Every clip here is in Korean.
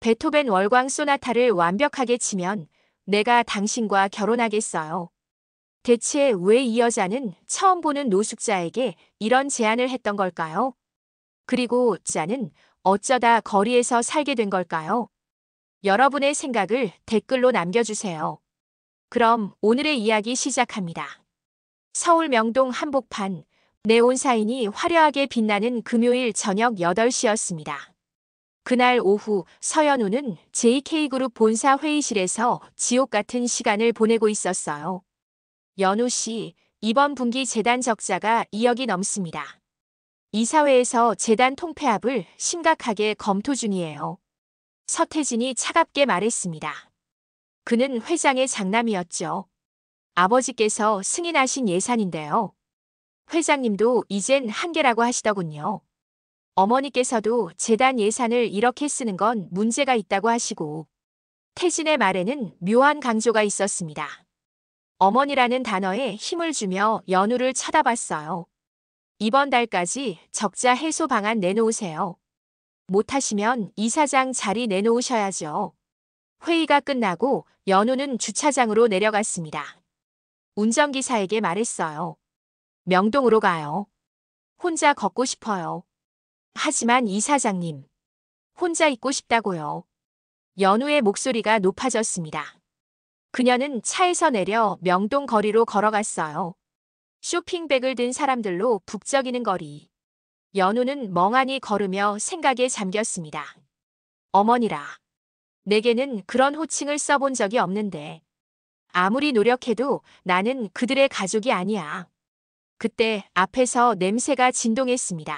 베토벤 월광 소나타를 완벽하게 치면 내가 당신과 결혼하겠어요. 대체 왜 이 여자는 처음 보는 노숙자에게 이런 제안을 했던 걸까요? 그리고 자는 어쩌다 거리에서 살게 된 걸까요? 여러분의 생각을 댓글로 남겨주세요. 그럼 오늘의 이야기 시작합니다. 서울 명동 한복판, 네온사인이 화려하게 빛나는 금요일 저녁 8시였습니다. 그날 오후 서연우는 JK그룹 본사 회의실에서 지옥 같은 시간을 보내고 있었어요. 연우 씨, 이번 분기 재단 적자가 2억이 넘습니다. 이사회에서 재단 통폐합을 심각하게 검토 중이에요. 서태진이 차갑게 말했습니다. 그는 회장의 장남이었죠. 아버지께서 승인하신 예산인데요. 회장님도 이젠 한계라고 하시더군요. 어머니께서도 재단 예산을 이렇게 쓰는 건 문제가 있다고 하시고, 태진의 말에는 묘한 강조가 있었습니다. 어머니라는 단어에 힘을 주며 연우를 쳐다봤어요. 이번 달까지 적자 해소 방안 내놓으세요. 못하시면 이사장 자리 내놓으셔야죠. 회의가 끝나고 연우는 주차장으로 내려갔습니다. 운전기사에게 말했어요. 명동으로 가요. 혼자 걷고 싶어요. 하지만 이사장님, 혼자 있고 싶다고요. 연우의 목소리가 높아졌습니다. 그녀는 차에서 내려 명동 거리로 걸어갔어요. 쇼핑백을 든 사람들로 북적이는 거리. 연우는 멍하니 걸으며 생각에 잠겼습니다. 어머니라. 내게는 그런 호칭을 써본 적이 없는데. 아무리 노력해도 나는 그들의 가족이 아니야. 그때 앞에서 냄새가 진동했습니다.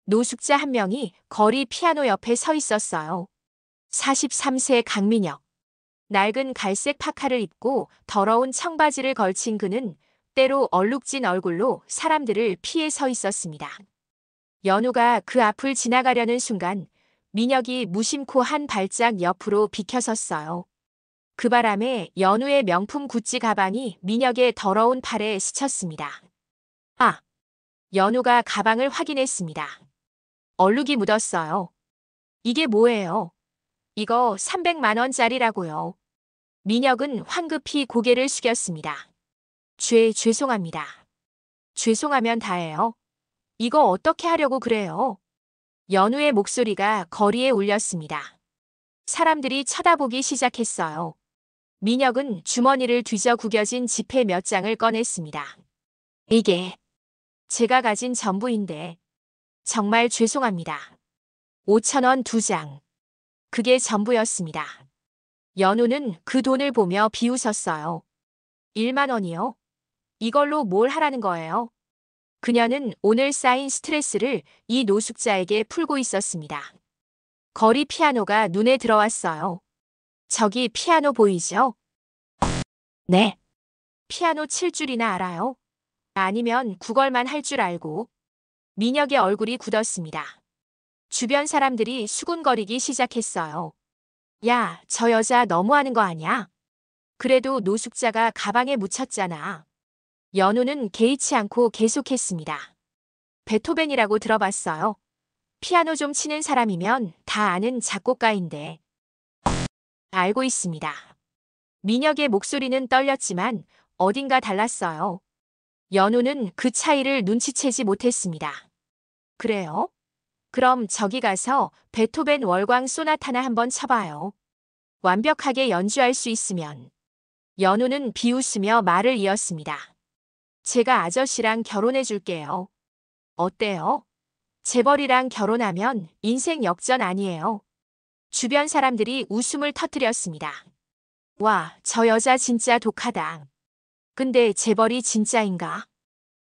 노숙자 한 명이 거리 피아노 옆에 서 있었어요. 43세 강민혁. 낡은 갈색 파카를 입고 더러운 청바지를 걸친 그는 때로 얼룩진 얼굴로 사람들을 피해 서 있었습니다. 연우가 그 앞을 지나가려는 순간 민혁이 무심코 한 발짝 옆으로 비켜섰어요. 그 바람에 연우의 명품 구찌 가방이 민혁의 더러운 팔에 스쳤습니다. 아! 연우가 가방을 확인했습니다. 얼룩이 묻었어요. 이게 뭐예요? 이거 300만 원짜리라고요. 민혁은 황급히 고개를 숙였습니다. 죄송합니다. 죄송하면 다예요. 이거 어떻게 하려고 그래요? 연우의 목소리가 거리에 울렸습니다. 사람들이 쳐다보기 시작했어요. 민혁은 주머니를 뒤져 구겨진 지폐 몇 장을 꺼냈습니다. 이게 제가 가진 전부인데 정말 죄송합니다. 5,000원 2장. 그게 전부였습니다. 연우는 그 돈을 보며 비웃었어요. 1만 원이요? 이걸로 뭘 하라는 거예요? 그녀는 오늘 쌓인 스트레스를 이 노숙자에게 풀고 있었습니다. 거리 피아노가 눈에 들어왔어요. 저기 피아노 보이죠? 네. 피아노 칠 줄이나 알아요? 아니면 구걸만 할 줄 알고. 민혁의 얼굴이 굳었습니다. 주변 사람들이 수군거리기 시작했어요. 야, 저 여자 너무하는 거 아니야? 그래도 노숙자가 가방에 묻혔잖아. 연우는 개의치 않고 계속했습니다. 베토벤이라고 들어봤어요. 피아노 좀 치는 사람이면 다 아는 작곡가인데. 알고 있습니다. 민혁의 목소리는 떨렸지만 어딘가 달랐어요. 연우는 그 차이를 눈치채지 못했습니다. 그래요? 그럼 저기 가서 베토벤 월광 소나타나 한번 쳐봐요. 완벽하게 연주할 수 있으면. 연우는 비웃으며 말을 이었습니다. 제가 아저씨랑 결혼해 줄게요. 어때요? 재벌이랑 결혼하면 인생 역전 아니에요. 주변 사람들이 웃음을 터뜨렸습니다. 와, 저 여자 진짜 독하다. 근데 재벌이 진짜인가?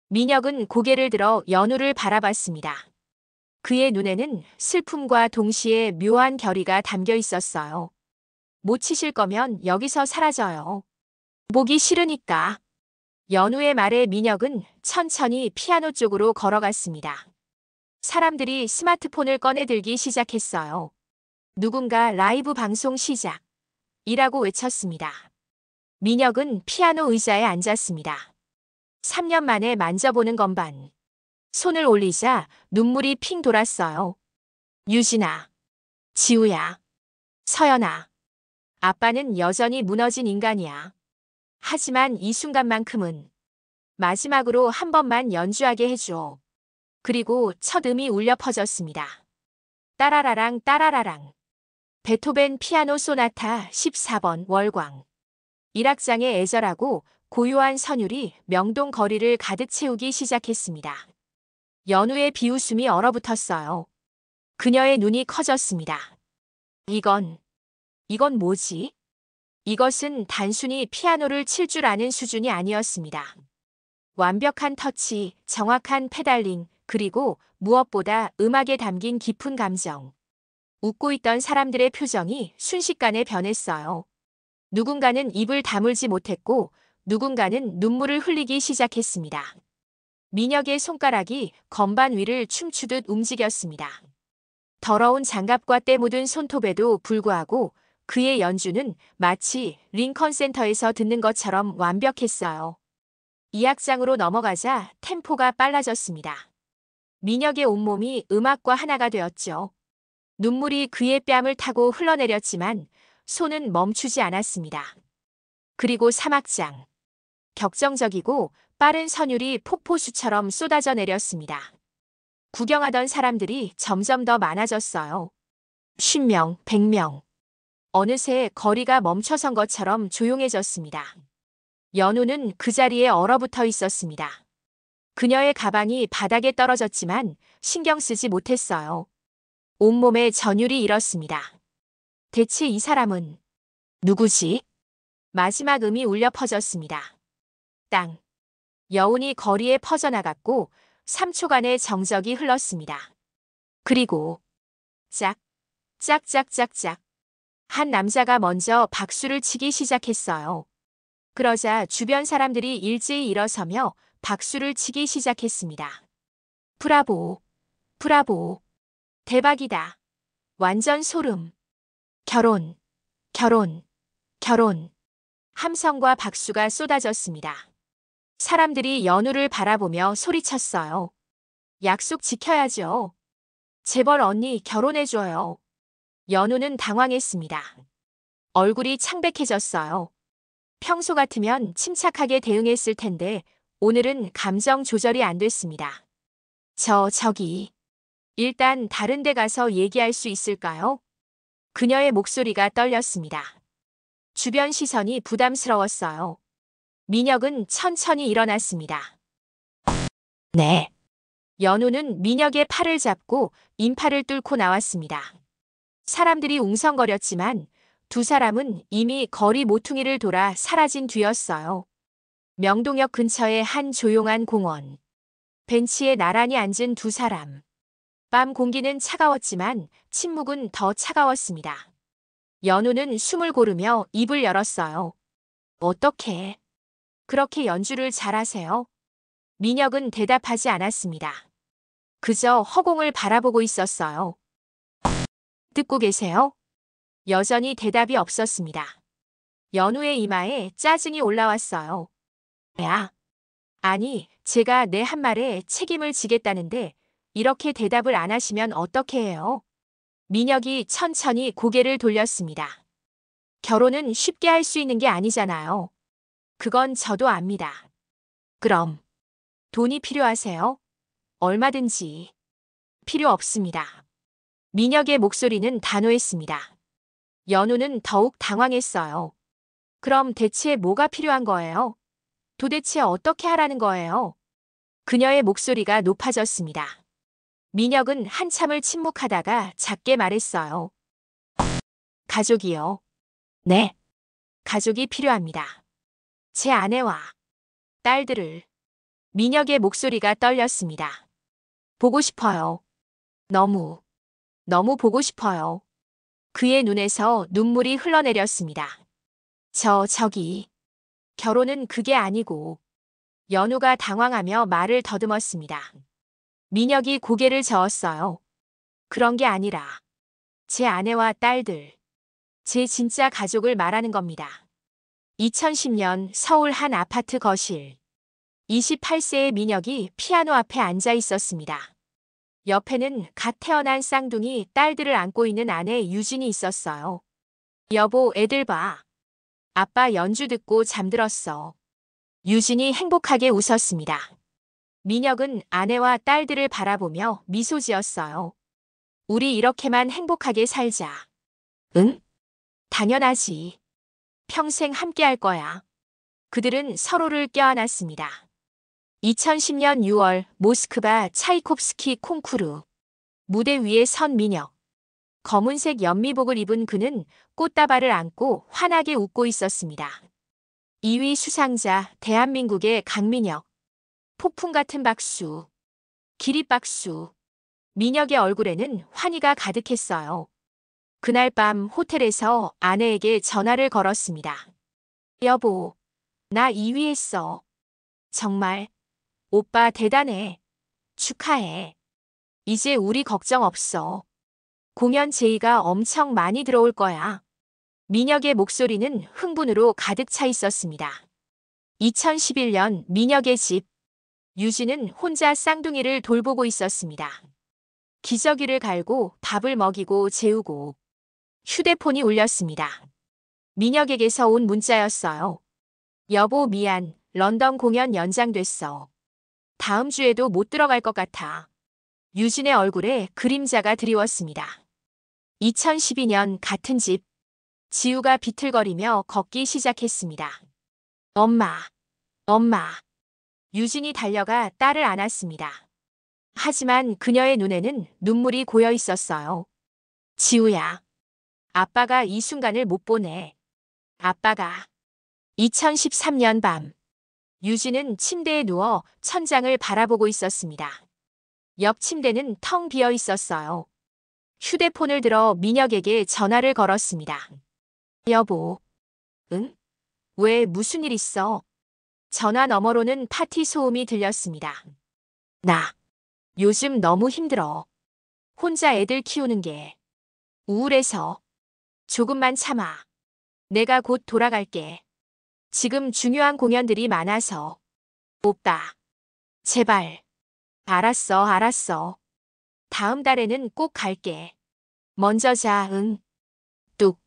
민혁은 고개를 들어 연우를 바라봤습니다. 그의 눈에는 슬픔과 동시에 묘한 결의가 담겨 있었어요. 못 치실 거면 여기서 사라져요. 보기 싫으니까. 연우의 말에 민혁은 천천히 피아노 쪽으로 걸어갔습니다. 사람들이 스마트폰을 꺼내들기 시작했어요. 누군가 라이브 방송 시작. 이라고 외쳤습니다. 민혁은 피아노 의자에 앉았습니다. 3년 만에 만져보는 건반. 손을 올리자 눈물이 핑 돌았어요. 유진아. 지우야. 서연아, 아빠는 여전히 무너진 인간이야. 하지만 이 순간만큼은 마지막으로 한 번만 연주하게 해줘. 그리고 첫 음이 울려 퍼졌습니다. 따라라랑 따라라랑. 베토벤 피아노 소나타 14번 월광. 일악장의 애절하고 고요한 선율이 명동 거리를 가득 채우기 시작했습니다. 연우의 비웃음이 얼어붙었어요. 그녀의 눈이 커졌습니다. 이건 뭐지? 이것은 단순히 피아노를 칠 줄 아는 수준이 아니었습니다. 완벽한 터치, 정확한 페달링, 그리고 무엇보다 음악에 담긴 깊은 감정. 웃고 있던 사람들의 표정이 순식간에 변했어요. 누군가는 입을 다물지 못했고 누군가는 눈물을 흘리기 시작했습니다. 민혁의 손가락이 건반 위를 춤추듯 움직였습니다. 더러운 장갑과 때 묻은 손톱에도 불구하고 그의 연주는 마치 링컨 센터에서 듣는 것처럼 완벽했어요. 이 악장으로 넘어가자 템포가 빨라졌습니다. 민혁의 온몸이 음악과 하나가 되었죠. 눈물이 그의 뺨을 타고 흘러내렸지만 손은 멈추지 않았습니다. 그리고 3악장. 격정적이고 빠른 선율이 폭포수처럼 쏟아져 내렸습니다. 구경하던 사람들이 점점 더 많아졌어요. 50명, 100명. 어느새 거리가 멈춰선 것처럼 조용해졌습니다. 연우는 그 자리에 얼어붙어 있었습니다. 그녀의 가방이 바닥에 떨어졌지만 신경 쓰지 못했어요. 온몸에 전율이 일었습니다. 대체 이 사람은 누구지? 마지막 음이 울려 퍼졌습니다. 땅. 여운이 거리에 퍼져나갔고 3초간의 정적이 흘렀습니다. 그리고 짝, 짝짝짝짝. 한 남자가 먼저 박수를 치기 시작했어요. 그러자 주변 사람들이 일제히 일어서며 박수를 치기 시작했습니다. 브라보, 브라보. 대박이다. 완전 소름. 결혼, 결혼, 결혼. 함성과 박수가 쏟아졌습니다. 사람들이 연우를 바라보며 소리쳤어요. 약속 지켜야죠. 제발 언니 결혼해줘요. 연우는 당황했습니다. 얼굴이 창백해졌어요. 평소 같으면 침착하게 대응했을 텐데 오늘은 감정 조절이 안 됐습니다. 저기. 일단 다른 데 가서 얘기할 수 있을까요? 그녀의 목소리가 떨렸습니다. 주변 시선이 부담스러웠어요. 민혁은 천천히 일어났습니다. 네. 연우는 민혁의 팔을 잡고 인파를 뚫고 나왔습니다. 사람들이 웅성거렸지만 두 사람은 이미 거리 모퉁이를 돌아 사라진 뒤였어요. 명동역 근처의 한 조용한 공원. 벤치에 나란히 앉은 두 사람. 밤 공기는 차가웠지만 침묵은 더 차가웠습니다. 연우는 숨을 고르며 입을 열었어요. 어떻게 그렇게 연주를 잘하세요? 민혁은 대답하지 않았습니다. 그저 허공을 바라보고 있었어요. 듣고 계세요? 여전히 대답이 없었습니다. 연우의 이마에 짜증이 올라왔어요. 야, 아니, 제가 내 한 말에 책임을 지겠다는데 이렇게 대답을 안 하시면 어떻게 해요? 민혁이 천천히 고개를 돌렸습니다. 결혼은 쉽게 할 수 있는 게 아니잖아요. 그건 저도 압니다. 그럼 돈이 필요하세요? 얼마든지. 필요 없습니다. 민혁의 목소리는 단호했습니다. 연우는 더욱 당황했어요. 그럼 대체 뭐가 필요한 거예요? 도대체 어떻게 하라는 거예요? 그녀의 목소리가 높아졌습니다. 민혁은 한참을 침묵하다가 작게 말했어요. 가족이요. 네. 가족이 필요합니다. 제 아내와 딸들을. 민혁의 목소리가 떨렸습니다. 보고 싶어요. 너무 보고 싶어요. 그의 눈에서 눈물이 흘러내렸습니다. 저기. 결혼은 그게 아니고. 연우가 당황하며 말을 더듬었습니다. 민혁이 고개를 저었어요. 그런 게 아니라 제 아내와 딸들, 제 진짜 가족을 말하는 겁니다. 2010년 서울 한 아파트 거실. 28세의 민혁이 피아노 앞에 앉아 있었습니다. 옆에는 갓 태어난 쌍둥이 딸들을 안고 있는 아내 유진이 있었어요. 여보, 애들 봐. 아빠 연주 듣고 잠들었어. 유진이 행복하게 웃었습니다. 민혁은 아내와 딸들을 바라보며 미소 지었어요. 우리 이렇게만 행복하게 살자. 응? 당연하지. 평생 함께 할 거야. 그들은 서로를 껴안았습니다. 2010년 6월 모스크바 차이콥스키 콩쿠르. 무대 위에 선 민혁. 검은색 연미복을 입은 그는 꽃다발을 안고 환하게 웃고 있었습니다. 2위 수상자 대한민국의 강민혁. 폭풍 같은 박수. 기립박수. 민혁의 얼굴에는 환희가 가득했어요. 그날 밤 호텔에서 아내에게 전화를 걸었습니다. 여보, 나 2위 했어. 정말. 오빠 대단해. 축하해. 이제 우리 걱정 없어. 공연 제의가 엄청 많이 들어올 거야. 민혁의 목소리는 흥분으로 가득 차 있었습니다. 2011년 민혁의 집. 유진은 혼자 쌍둥이를 돌보고 있었습니다. 기저귀를 갈고 밥을 먹이고 재우고 휴대폰이 울렸습니다. 민혁에게서 온 문자였어요. 여보 미안, 런던 공연 연장됐어. 다음 주에도 못 들어갈 것 같아. 유진의 얼굴에 그림자가 드리웠습니다. 2012년 같은 집. 지우가 비틀거리며 걷기 시작했습니다. 엄마, 엄마. 유진이 달려가 딸을 안았습니다. 하지만 그녀의 눈에는 눈물이 고여 있었어요. 지우야, 아빠가 이 순간을 못 보내. 아빠가. 2013년 밤. 유진은 침대에 누워 천장을 바라보고 있었습니다. 옆 침대는 텅 비어 있었어요. 휴대폰을 들어 민혁에게 전화를 걸었습니다. 여보. 응? 왜 무슨 일 있어? 전화 너머로는 파티 소음이 들렸습니다. 나 요즘 너무 힘들어. 혼자 애들 키우는 게 우울해서. 조금만 참아. 내가 곧 돌아갈게. 지금 중요한 공연들이 많아서. 오빠. 제발. 알았어, 알았어. 다음 달에는 꼭 갈게. 먼저 자, 응. 뚝.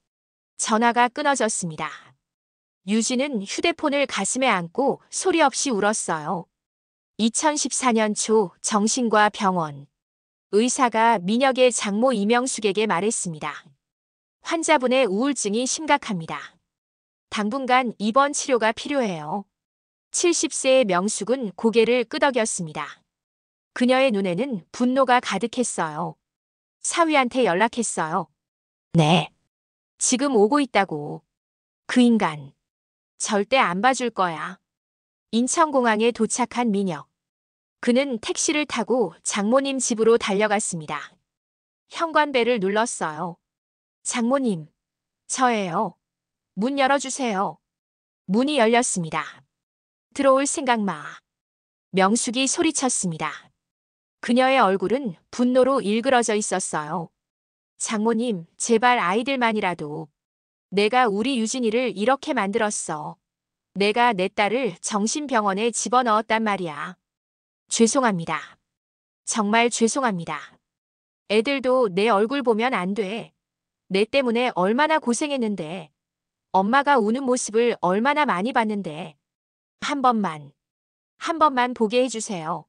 전화가 끊어졌습니다. 유진은 휴대폰을 가슴에 안고 소리 없이 울었어요. 2014년 초 정신과 병원. 의사가 민혁의 장모 이명숙에게 말했습니다. 환자분의 우울증이 심각합니다. 당분간 입원 치료가 필요해요. 70세의 명숙은 고개를 끄덕였습니다. 그녀의 눈에는 분노가 가득했어요. 사위한테 연락했어요. 네. 지금 오고 있다고. 그 인간. 절대 안 봐줄 거야. 인천공항에 도착한 민혁. 그는 택시를 타고 장모님 집으로 달려갔습니다. 현관벨을 눌렀어요. 장모님, 저예요. 문 열어주세요. 문이 열렸습니다. 들어올 생각 마. 명숙이 소리쳤습니다. 그녀의 얼굴은 분노로 일그러져 있었어요. 장모님, 제발 아이들만이라도. 내가 우리 유진이를 이렇게 만들었어. 내가 내 딸을 정신병원에 집어넣었단 말이야. 죄송합니다. 정말 죄송합니다. 애들도 내 얼굴 보면 안 돼. 내 때문에 얼마나 고생했는데. 엄마가 우는 모습을 얼마나 많이 봤는데. 한 번만 보게 해주세요.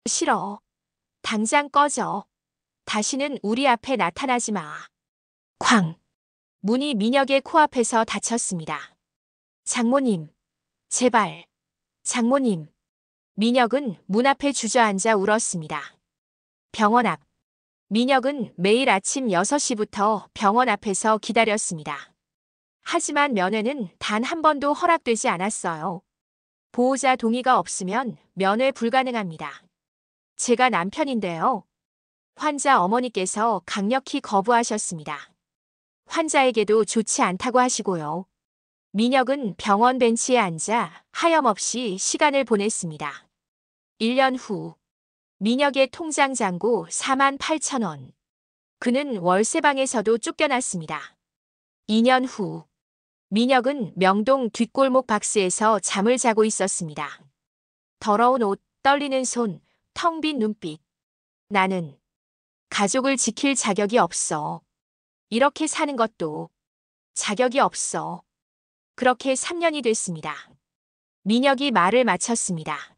싫어. 당장 꺼져. 다시는 우리 앞에 나타나지 마. 쾅. 문이 민혁의 코앞에서 닫혔습니다. 장모님. 제발. 장모님. 민혁은 문 앞에 주저앉아 울었습니다. 병원 앞. 민혁은 매일 아침 6시부터 병원 앞에서 기다렸습니다. 하지만 면회는 단 한 번도 허락되지 않았어요. 보호자 동의가 없으면 면회 불가능합니다. 제가 남편인데요. 환자 어머니께서 강력히 거부하셨습니다. 환자에게도 좋지 않다고 하시고요. 민혁은 병원 벤치에 앉아 하염없이 시간을 보냈습니다. 1년 후. 민혁의 통장 잔고 48,000원. 그는 월세방에서도 쫓겨났습니다. 2년 후. 민혁은 명동 뒷골목 박스에서 잠을 자고 있었습니다. 더러운 옷, 떨리는 손, 텅 빈 눈빛. 나는 가족을 지킬 자격이 없어. 이렇게 사는 것도 자격이 없어. 그렇게 3년이 됐습니다. 민혁이 말을 마쳤습니다.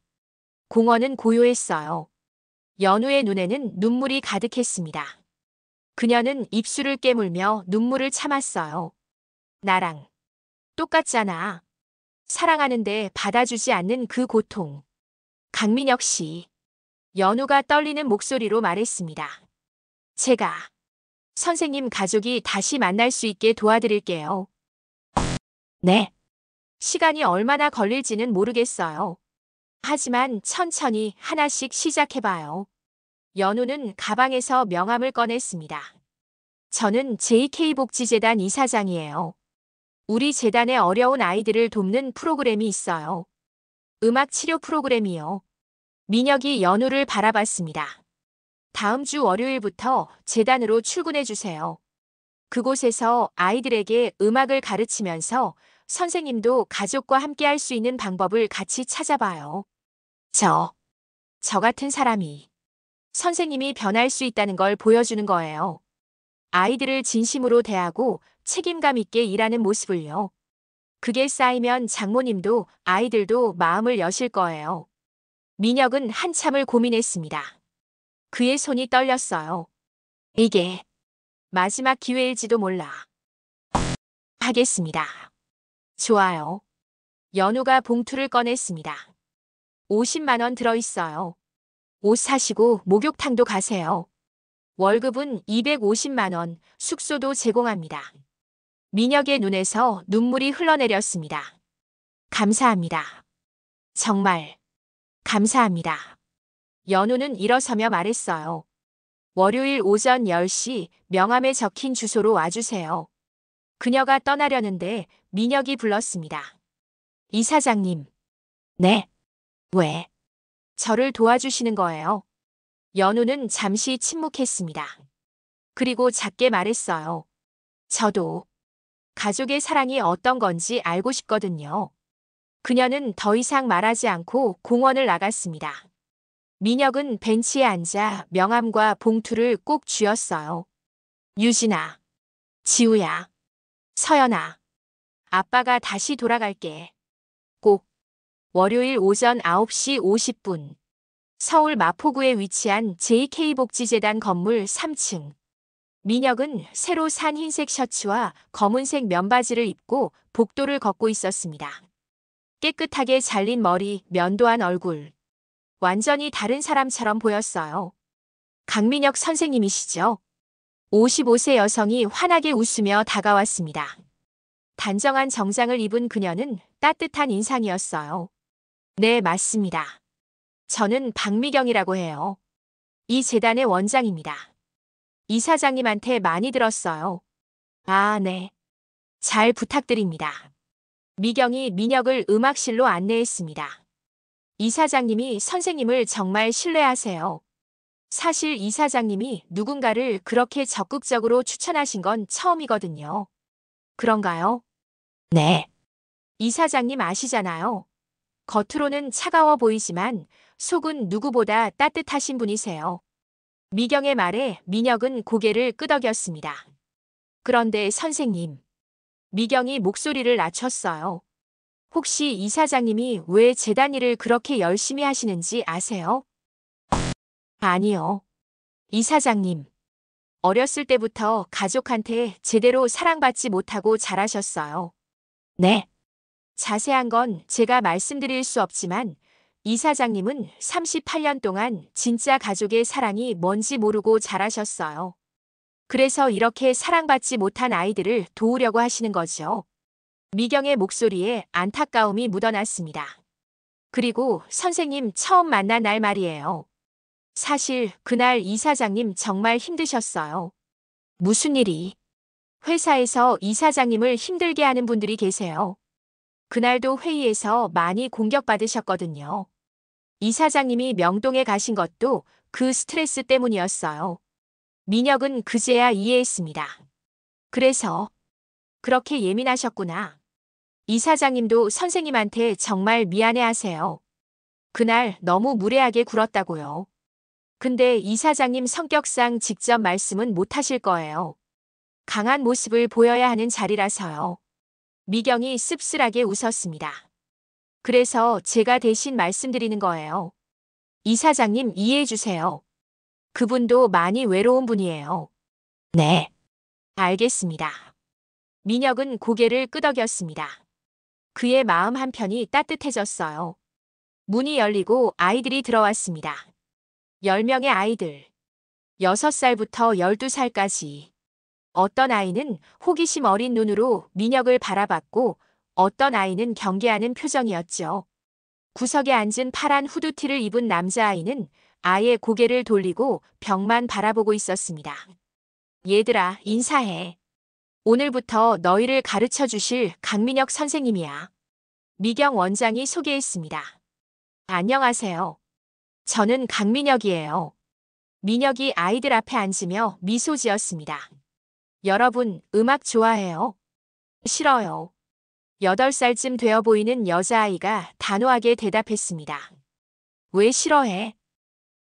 공원은 고요했어요. 연우의 눈에는 눈물이 가득했습니다. 그녀는 입술을 깨물며 눈물을 참았어요. 나랑 똑같잖아. 사랑하는데 받아주지 않는 그 고통. 강민혁 씨. 연우가 떨리는 목소리로 말했습니다. 제가 선생님 가족이 다시 만날 수 있게 도와드릴게요. 네. 시간이 얼마나 걸릴지는 모르겠어요. 하지만 천천히 하나씩 시작해봐요. 연우는 가방에서 명함을 꺼냈습니다. 저는 JK복지재단 이사장이에요. 우리 재단에 어려운 아이들을 돕는 프로그램이 있어요. 음악 치료 프로그램이요. 민혁이 연우를 바라봤습니다. 다음 주 월요일부터 재단으로 출근해 주세요. 그곳에서 아이들에게 음악을 가르치면서 선생님도 가족과 함께 할 수 있는 방법을 같이 찾아봐요. 저 같은 사람이 선생님이 변할 수 있다는 걸 보여주는 거예요. 아이들을 진심으로 대하고 책임감 있게 일하는 모습을요. 그게 쌓이면 장모님도 아이들도 마음을 여실 거예요. 민혁은 한참을 고민했습니다. 그의 손이 떨렸어요. 이게 마지막 기회일지도 몰라. 하겠습니다. 좋아요. 연우가 봉투를 꺼냈습니다. 50만 원 들어있어요. 옷 사시고 목욕탕도 가세요. 월급은 250만 원, 숙소도 제공합니다. 민혁의 눈에서 눈물이 흘러내렸습니다. 감사합니다. 정말 감사합니다. 연우는 일어서며 말했어요. 월요일 오전 10시 명함에 적힌 주소로 와주세요. 그녀가 떠나려는데 민혁이 불렀습니다. 이사장님. 네. 왜? 저를 도와주시는 거예요. 연우는 잠시 침묵했습니다. 그리고 작게 말했어요. 저도 가족의 사랑이 어떤 건지 알고 싶거든요. 그녀는 더 이상 말하지 않고 공원을 나갔습니다. 민혁은 벤치에 앉아 명함과 봉투를 꼭 쥐었어요. 유진아, 지우야, 서연아, 아빠가 다시 돌아갈게. 꼭. 월요일 오전 9시 50분. 서울 마포구에 위치한 JK복지재단 건물 3층. 민혁은 새로 산 흰색 셔츠와 검은색 면바지를 입고 복도를 걷고 있었습니다. 깨끗하게 잘린 머리, 면도한 얼굴. 완전히 다른 사람처럼 보였어요. 강민혁 선생님이시죠? 55세 여성이 환하게 웃으며 다가왔습니다. 단정한 정장을 입은 그녀는 따뜻한 인상이었어요. 네, 맞습니다. 저는 박미경이라고 해요. 이 재단의 원장입니다. 이사장님한테 많이 들었어요. 아, 네. 잘 부탁드립니다. 미경이 민혁을 음악실로 안내했습니다. 이사장님이 선생님을 정말 신뢰하세요. 사실 이사장님이 누군가를 그렇게 적극적으로 추천하신 건 처음이거든요. 그런가요? 네. 이사장님 아시잖아요. 겉으로는 차가워 보이지만 속은 누구보다 따뜻하신 분이세요. 미경의 말에 민혁은 고개를 끄덕였습니다. 그런데 선생님. 미경이 목소리를 낮췄어요. 혹시 이사장님이 왜 재단 일을 그렇게 열심히 하시는지 아세요? 아니요. 이사장님. 어렸을 때부터 가족한테 제대로 사랑받지 못하고 자라셨어요. 네. 자세한 건 제가 말씀드릴 수 없지만 이사장님은 38년 동안 진짜 가족의 사랑이 뭔지 모르고 자라셨어요. 그래서 이렇게 사랑받지 못한 아이들을 도우려고 하시는 거죠. 미경의 목소리에 안타까움이 묻어났습니다. 그리고 선생님 처음 만난 날 말이에요. 사실 그날 이사장님 정말 힘드셨어요. 무슨 일이? 회사에서 이사장님을 힘들게 하는 분들이 계세요. 그날도 회의에서 많이 공격받으셨거든요. 이사장님이 명동에 가신 것도 그 스트레스 때문이었어요. 민혁은 그제야 이해했습니다. 그래서 그렇게 예민하셨구나. 이사장님도 선생님한테 정말 미안해하세요. 그날 너무 무례하게 굴었다고요. 근데 이사장님 성격상 직접 말씀은 못 하실 거예요. 강한 모습을 보여야 하는 자리라서요. 미경이 씁쓸하게 웃었습니다. 그래서 제가 대신 말씀드리는 거예요. 이사장님 이해해 주세요. 그분도 많이 외로운 분이에요. 네. 알겠습니다. 민혁은 고개를 끄덕였습니다. 그의 마음 한편이 따뜻해졌어요. 문이 열리고 아이들이 들어왔습니다. 10명의 아이들. 6살부터 12살까지. 어떤 아이는 호기심 어린 눈으로 민혁을 바라봤고 어떤 아이는 경계하는 표정이었죠. 구석에 앉은 파란 후드티를 입은 남자아이는 아예 고개를 돌리고 벽만 바라보고 있었습니다. 얘들아, 인사해. 오늘부터 너희를 가르쳐 주실 강민혁 선생님이야. 미경 원장이 소개했습니다. 안녕하세요. 저는 강민혁이에요. 민혁이 아이들 앞에 앉으며 미소 지었습니다. 여러분, 음악 좋아해요? 싫어요. 8살쯤 되어 보이는 여자아이가 단호하게 대답했습니다. 왜 싫어해?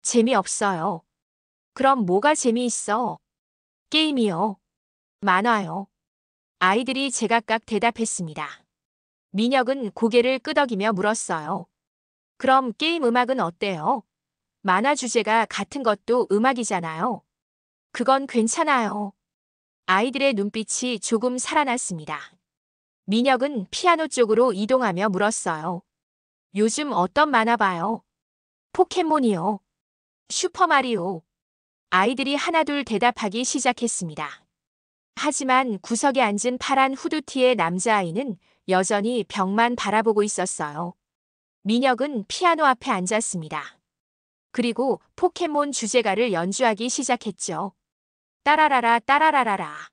재미없어요. 그럼 뭐가 재미있어? 게임이요. 만화요. 아이들이 제각각 대답했습니다. 민혁은 고개를 끄덕이며 물었어요. 그럼 게임 음악은 어때요? 만화 주제가 같은 것도 음악이잖아요. 그건 괜찮아요. 아이들의 눈빛이 조금 살아났습니다. 민혁은 피아노 쪽으로 이동하며 물었어요. 요즘 어떤 만화 봐요? 포켓몬이요. 슈퍼마리오. 아이들이 하나둘 대답하기 시작했습니다. 하지만 구석에 앉은 파란 후드티의 남자아이는 여전히 벽만 바라보고 있었어요. 민혁은 피아노 앞에 앉았습니다. 그리고 포켓몬 주제가를 연주하기 시작했죠. 따라라라 따라라라라.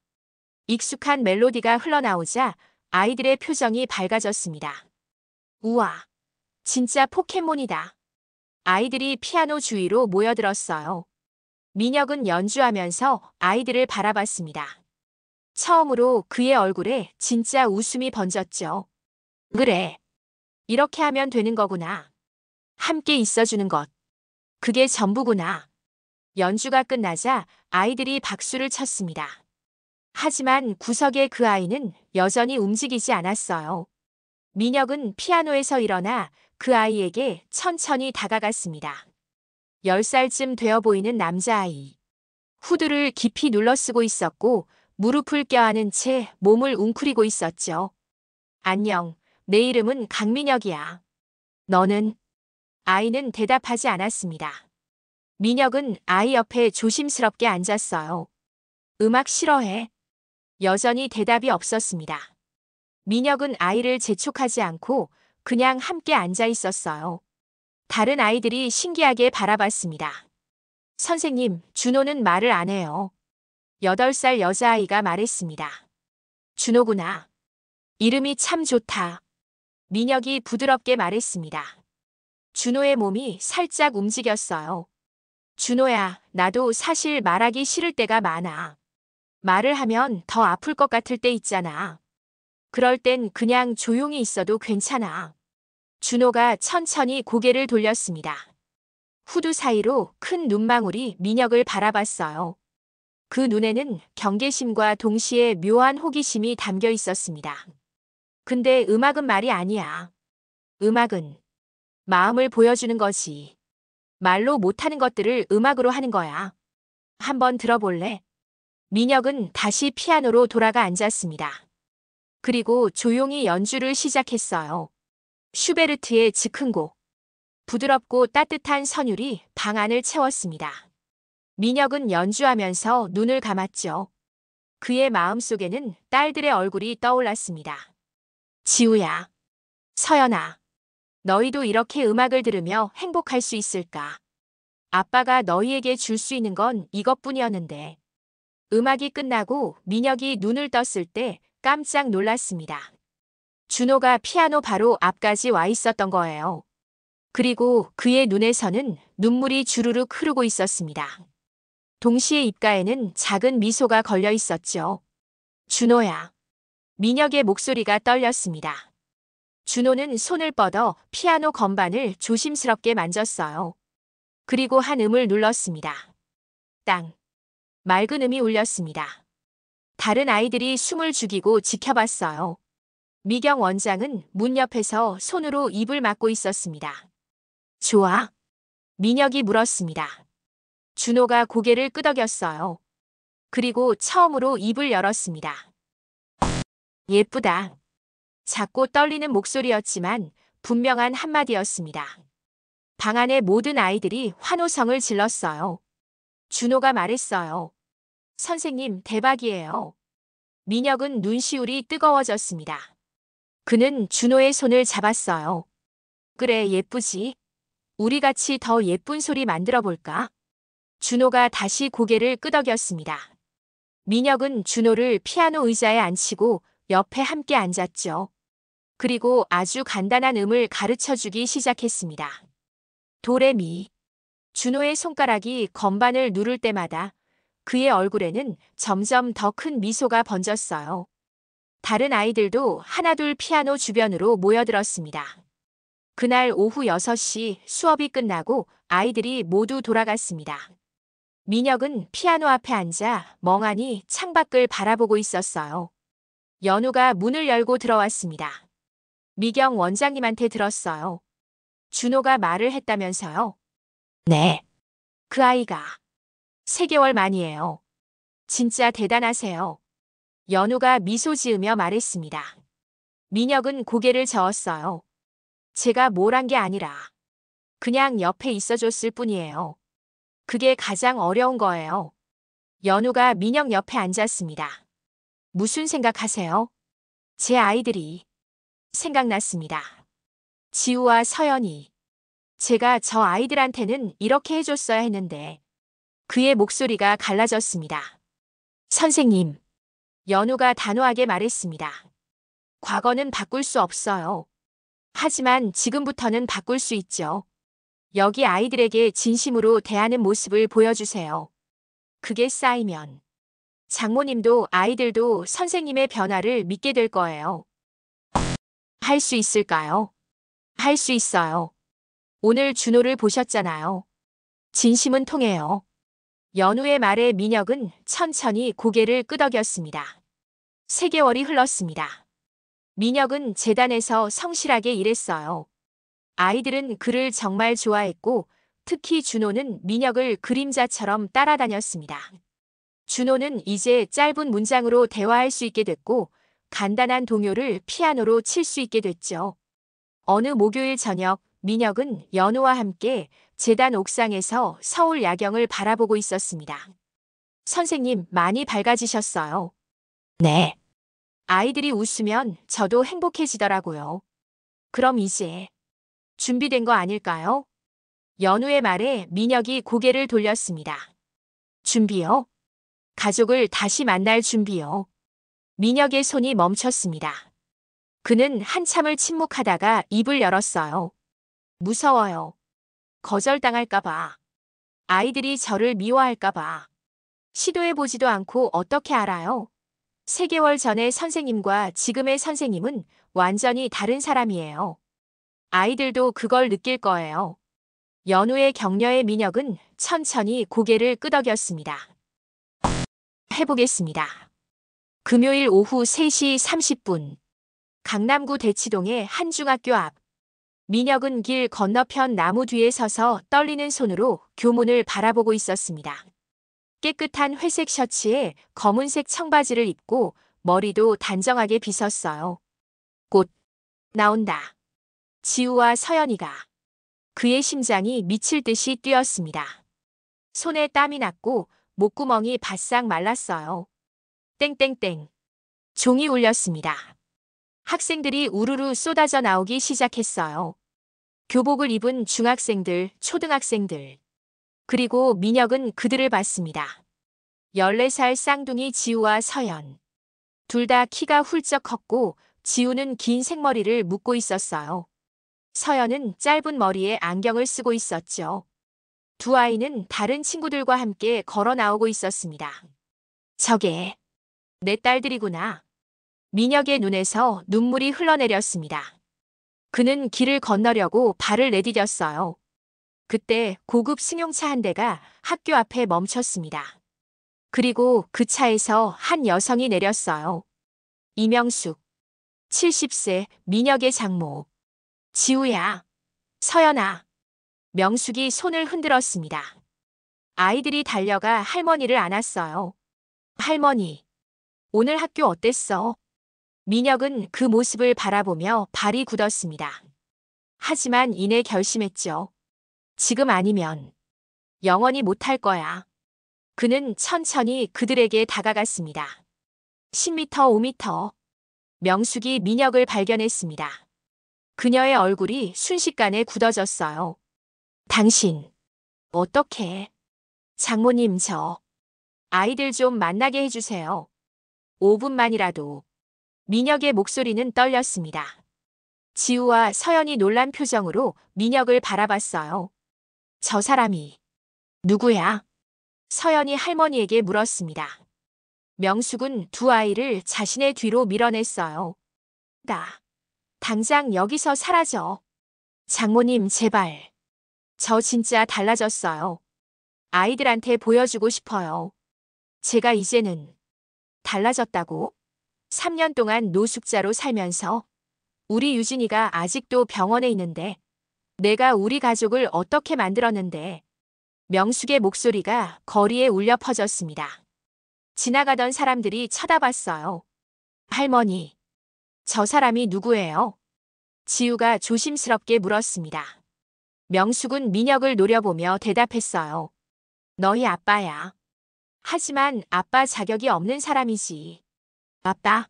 익숙한 멜로디가 흘러나오자 아이들의 표정이 밝아졌습니다. 우와, 진짜 포켓몬이다. 아이들이 피아노 주위로 모여들었어요. 민혁은 연주하면서 아이들을 바라봤습니다. 처음으로 그의 얼굴에 진짜 웃음이 번졌죠. 그래. 이렇게 하면 되는 거구나. 함께 있어주는 것. 그게 전부구나. 연주가 끝나자 아이들이 박수를 쳤습니다. 하지만 구석의 그 아이는 여전히 움직이지 않았어요. 민혁은 피아노에서 일어나 그 아이에게 천천히 다가갔습니다. 10살쯤 되어 보이는 남자아이. 후드를 깊이 눌러쓰고 있었고 무릎을 껴안은 채 몸을 웅크리고 있었죠. 안녕, 내 이름은 강민혁이야. 너는? 아이는 대답하지 않았습니다. 민혁은 아이 옆에 조심스럽게 앉았어요. 음악 싫어해? 여전히 대답이 없었습니다. 민혁은 아이를 재촉하지 않고 그냥 함께 앉아 있었어요. 다른 아이들이 신기하게 바라봤습니다. 선생님, 준호는 말을 안 해요. 8살 여자아이가 말했습니다. 준호구나. 이름이 참 좋다. 민혁이 부드럽게 말했습니다. 준호의 몸이 살짝 움직였어요. 준호야, 나도 사실 말하기 싫을 때가 많아. 말을 하면 더 아플 것 같을 때 있잖아. 그럴 땐 그냥 조용히 있어도 괜찮아. 준호가 천천히 고개를 돌렸습니다. 후드 사이로 큰 눈망울이 민혁을 바라봤어요. 그 눈에는 경계심과 동시에 묘한 호기심이 담겨 있었습니다. 근데 음악은 말이 아니야. 음악은 마음을 보여주는 거지. 말로 못하는 것들을 음악으로 하는 거야. 한번 들어볼래? 민혁은 다시 피아노로 돌아가 앉았습니다. 그리고 조용히 연주를 시작했어요. 슈베르트의 즉흥곡. 부드럽고 따뜻한 선율이 방 안을 채웠습니다. 민혁은 연주하면서 눈을 감았죠. 그의 마음속에는 딸들의 얼굴이 떠올랐습니다. 지우야, 서연아, 너희도 이렇게 음악을 들으며 행복할 수 있을까? 아빠가 너희에게 줄 수 있는 건 이것뿐이었는데. 음악이 끝나고 민혁이 눈을 떴을 때 깜짝 놀랐습니다. 준호가 피아노 바로 앞까지 와 있었던 거예요. 그리고 그의 눈에서는 눈물이 주르륵 흐르고 있었습니다. 동시에 입가에는 작은 미소가 걸려 있었죠. 준호야. 민혁의 목소리가 떨렸습니다. 준호는 손을 뻗어 피아노 건반을 조심스럽게 만졌어요. 그리고 한 음을 눌렀습니다. 땅. 맑은 음이 울렸습니다. 다른 아이들이 숨을 죽이고 지켜봤어요. 미경 원장은 문 옆에서 손으로 입을 막고 있었습니다. 좋아? 민혁이 물었습니다. 준호가 고개를 끄덕였어요. 그리고 처음으로 입을 열었습니다. 예쁘다. 작고 떨리는 목소리였지만 분명한 한마디였습니다. 방 안의 모든 아이들이 환호성을 질렀어요. 준호가 말했어요. 선생님, 대박이에요. 민혁은 눈시울이 뜨거워졌습니다. 그는 준호의 손을 잡았어요. 그래, 예쁘지? 우리 같이 더 예쁜 소리 만들어 볼까? 준호가 다시 고개를 끄덕였습니다. 민혁은 준호를 피아노 의자에 앉히고 옆에 함께 앉았죠. 그리고 아주 간단한 음을 가르쳐 주기 시작했습니다. 도레미. 준호의 손가락이 건반을 누를 때마다 그의 얼굴에는 점점 더 큰 미소가 번졌어요. 다른 아이들도 하나둘 피아노 주변으로 모여들었습니다. 그날 오후 6시 수업이 끝나고 아이들이 모두 돌아갔습니다. 민혁은 피아노 앞에 앉아 멍하니 창밖을 바라보고 있었어요. 연우가 문을 열고 들어왔습니다. 미경 원장님한테 들었어요. 준호가 말을 했다면서요? 네. 그 아이가 3개월 만이에요. 진짜 대단하세요. 연우가 미소 지으며 말했습니다. 민혁은 고개를 저었어요. 제가 뭘 한 게 아니라 그냥 옆에 있어줬을 뿐이에요. 그게 가장 어려운 거예요. 연우가 민혁 옆에 앉았습니다. 무슨 생각하세요? 제 아이들이 생각났습니다. 지우와 서연이. 제가 저 아이들한테는 이렇게 해줬어야 했는데. 그의 목소리가 갈라졌습니다. 선생님. 연우가 단호하게 말했습니다. 과거는 바꿀 수 없어요. 하지만 지금부터는 바꿀 수 있죠. 여기 아이들에게 진심으로 대하는 모습을 보여주세요. 그게 쌓이면 장모님도 아이들도 선생님의 변화를 믿게 될 거예요. 할 수 있을까요? 할 수 있어요. 오늘 준호를 보셨잖아요. 진심은 통해요. 연우의 말에 민혁은 천천히 고개를 끄덕였습니다. 3개월이 흘렀습니다. 민혁은 재단에서 성실하게 일했어요. 아이들은 그를 정말 좋아했고 특히 준호는 민혁을 그림자처럼 따라다녔습니다. 준호는 이제 짧은 문장으로 대화할 수 있게 됐고 간단한 동요를 피아노로 칠 수 있게 됐죠. 어느 목요일 저녁 민혁은 연우와 함께 재단 옥상에서 서울 야경을 바라보고 있었습니다. 선생님, 많이 밝아지셨어요. 네. 아이들이 웃으면 저도 행복해지더라고요. 그럼 이제 준비된 거 아닐까요? 연우의 말에 민혁이 고개를 돌렸습니다. 준비요? 가족을 다시 만날 준비요. 민혁의 손이 멈췄습니다. 그는 한참을 침묵하다가 입을 열었어요. 무서워요. 거절당할까봐. 아이들이 저를 미워할까봐. 시도해보지도 않고 어떻게 알아요? 3개월 전의 선생님과 지금의 선생님은 완전히 다른 사람이에요. 아이들도 그걸 느낄 거예요. 연우의 격려에 민혁은 천천히 고개를 끄덕였습니다. 해보겠습니다. 금요일 오후 3시 30분. 강남구 대치동의 한 중학교 앞. 민혁은 길 건너편 나무 뒤에 서서 떨리는 손으로 교문을 바라보고 있었습니다. 깨끗한 회색 셔츠에 검은색 청바지를 입고 머리도 단정하게 빗었어요. 곧 나온다. 지우와 서연이가. 그의 심장이 미칠 듯이 뛰었습니다. 손에 땀이 났고 목구멍이 바싹 말랐어요. 땡땡땡. 종이 울렸습니다. 학생들이 우르르 쏟아져 나오기 시작했어요. 교복을 입은 중학생들, 초등학생들. 그리고 민혁은 그들을 봤습니다. 14살 쌍둥이 지우와 서연. 둘 다 키가 훌쩍 컸고 지우는 긴 생머리를 묶고 있었어요. 서연은 짧은 머리에 안경을 쓰고 있었죠. 두 아이는 다른 친구들과 함께 걸어 나오고 있었습니다. 저게 내 딸들이구나. 민혁의 눈에서 눈물이 흘러내렸습니다. 그는 길을 건너려고 발을 내디뎠어요. 그때 고급 승용차 한 대가 학교 앞에 멈췄습니다. 그리고 그 차에서 한 여성이 내렸어요. 이명숙, 70세, 민혁의 장모. 지우야, 서연아. 명숙이 손을 흔들었습니다. 아이들이 달려가 할머니를 안았어요. 할머니, 오늘 학교 어땠어? 민혁은 그 모습을 바라보며 발이 굳었습니다. 하지만 이내 결심했죠. 지금 아니면 영원히 못할 거야. 그는 천천히 그들에게 다가갔습니다. 10m, 5m. 명숙이 민혁을 발견했습니다. 그녀의 얼굴이 순식간에 굳어졌어요. 당신, 어떻게? 장모님, 저 아이들 좀 만나게 해주세요. 5분만이라도. 민혁의 목소리는 떨렸습니다. 지우와 서연이 놀란 표정으로 민혁을 바라봤어요. 저 사람이 누구야? 서연이 할머니에게 물었습니다. 명숙은 두 아이를 자신의 뒤로 밀어냈어요. 당장 여기서 사라져. 장모님, 제발. 저 진짜 달라졌어요. 아이들한테 보여주고 싶어요. 제가 이제는 달라졌다고? 3년 동안 노숙자로 살면서 우리 유진이가 아직도 병원에 있는데 내가 우리 가족을 어떻게 만들었는데. 명숙의 목소리가 거리에 울려 퍼졌습니다. 지나가던 사람들이 쳐다봤어요. 할머니, 저 사람이 누구예요? 지우가 조심스럽게 물었습니다. 명숙은 민혁을 노려보며 대답했어요. 너희 아빠야. 하지만 아빠 자격이 없는 사람이지. 아빠?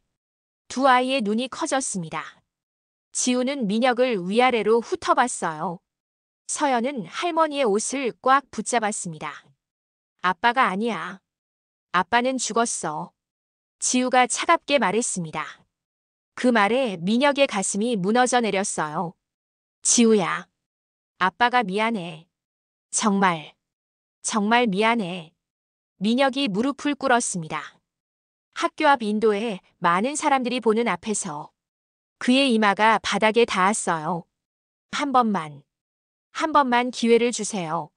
두 아이의 눈이 커졌습니다. 지우는 민혁을 위아래로 훑어봤어요. 서연은 할머니의 옷을 꽉 붙잡았습니다. 아빠가 아니야. 아빠는 죽었어. 지우가 차갑게 말했습니다. 그 말에 민혁의 가슴이 무너져 내렸어요. 지우야. 아빠가 미안해. 정말 미안해. 민혁이 무릎을 꿇었습니다. 학교 앞 인도에 많은 사람들이 보는 앞에서 그의 이마가 바닥에 닿았어요. 한 번만 기회를 주세요.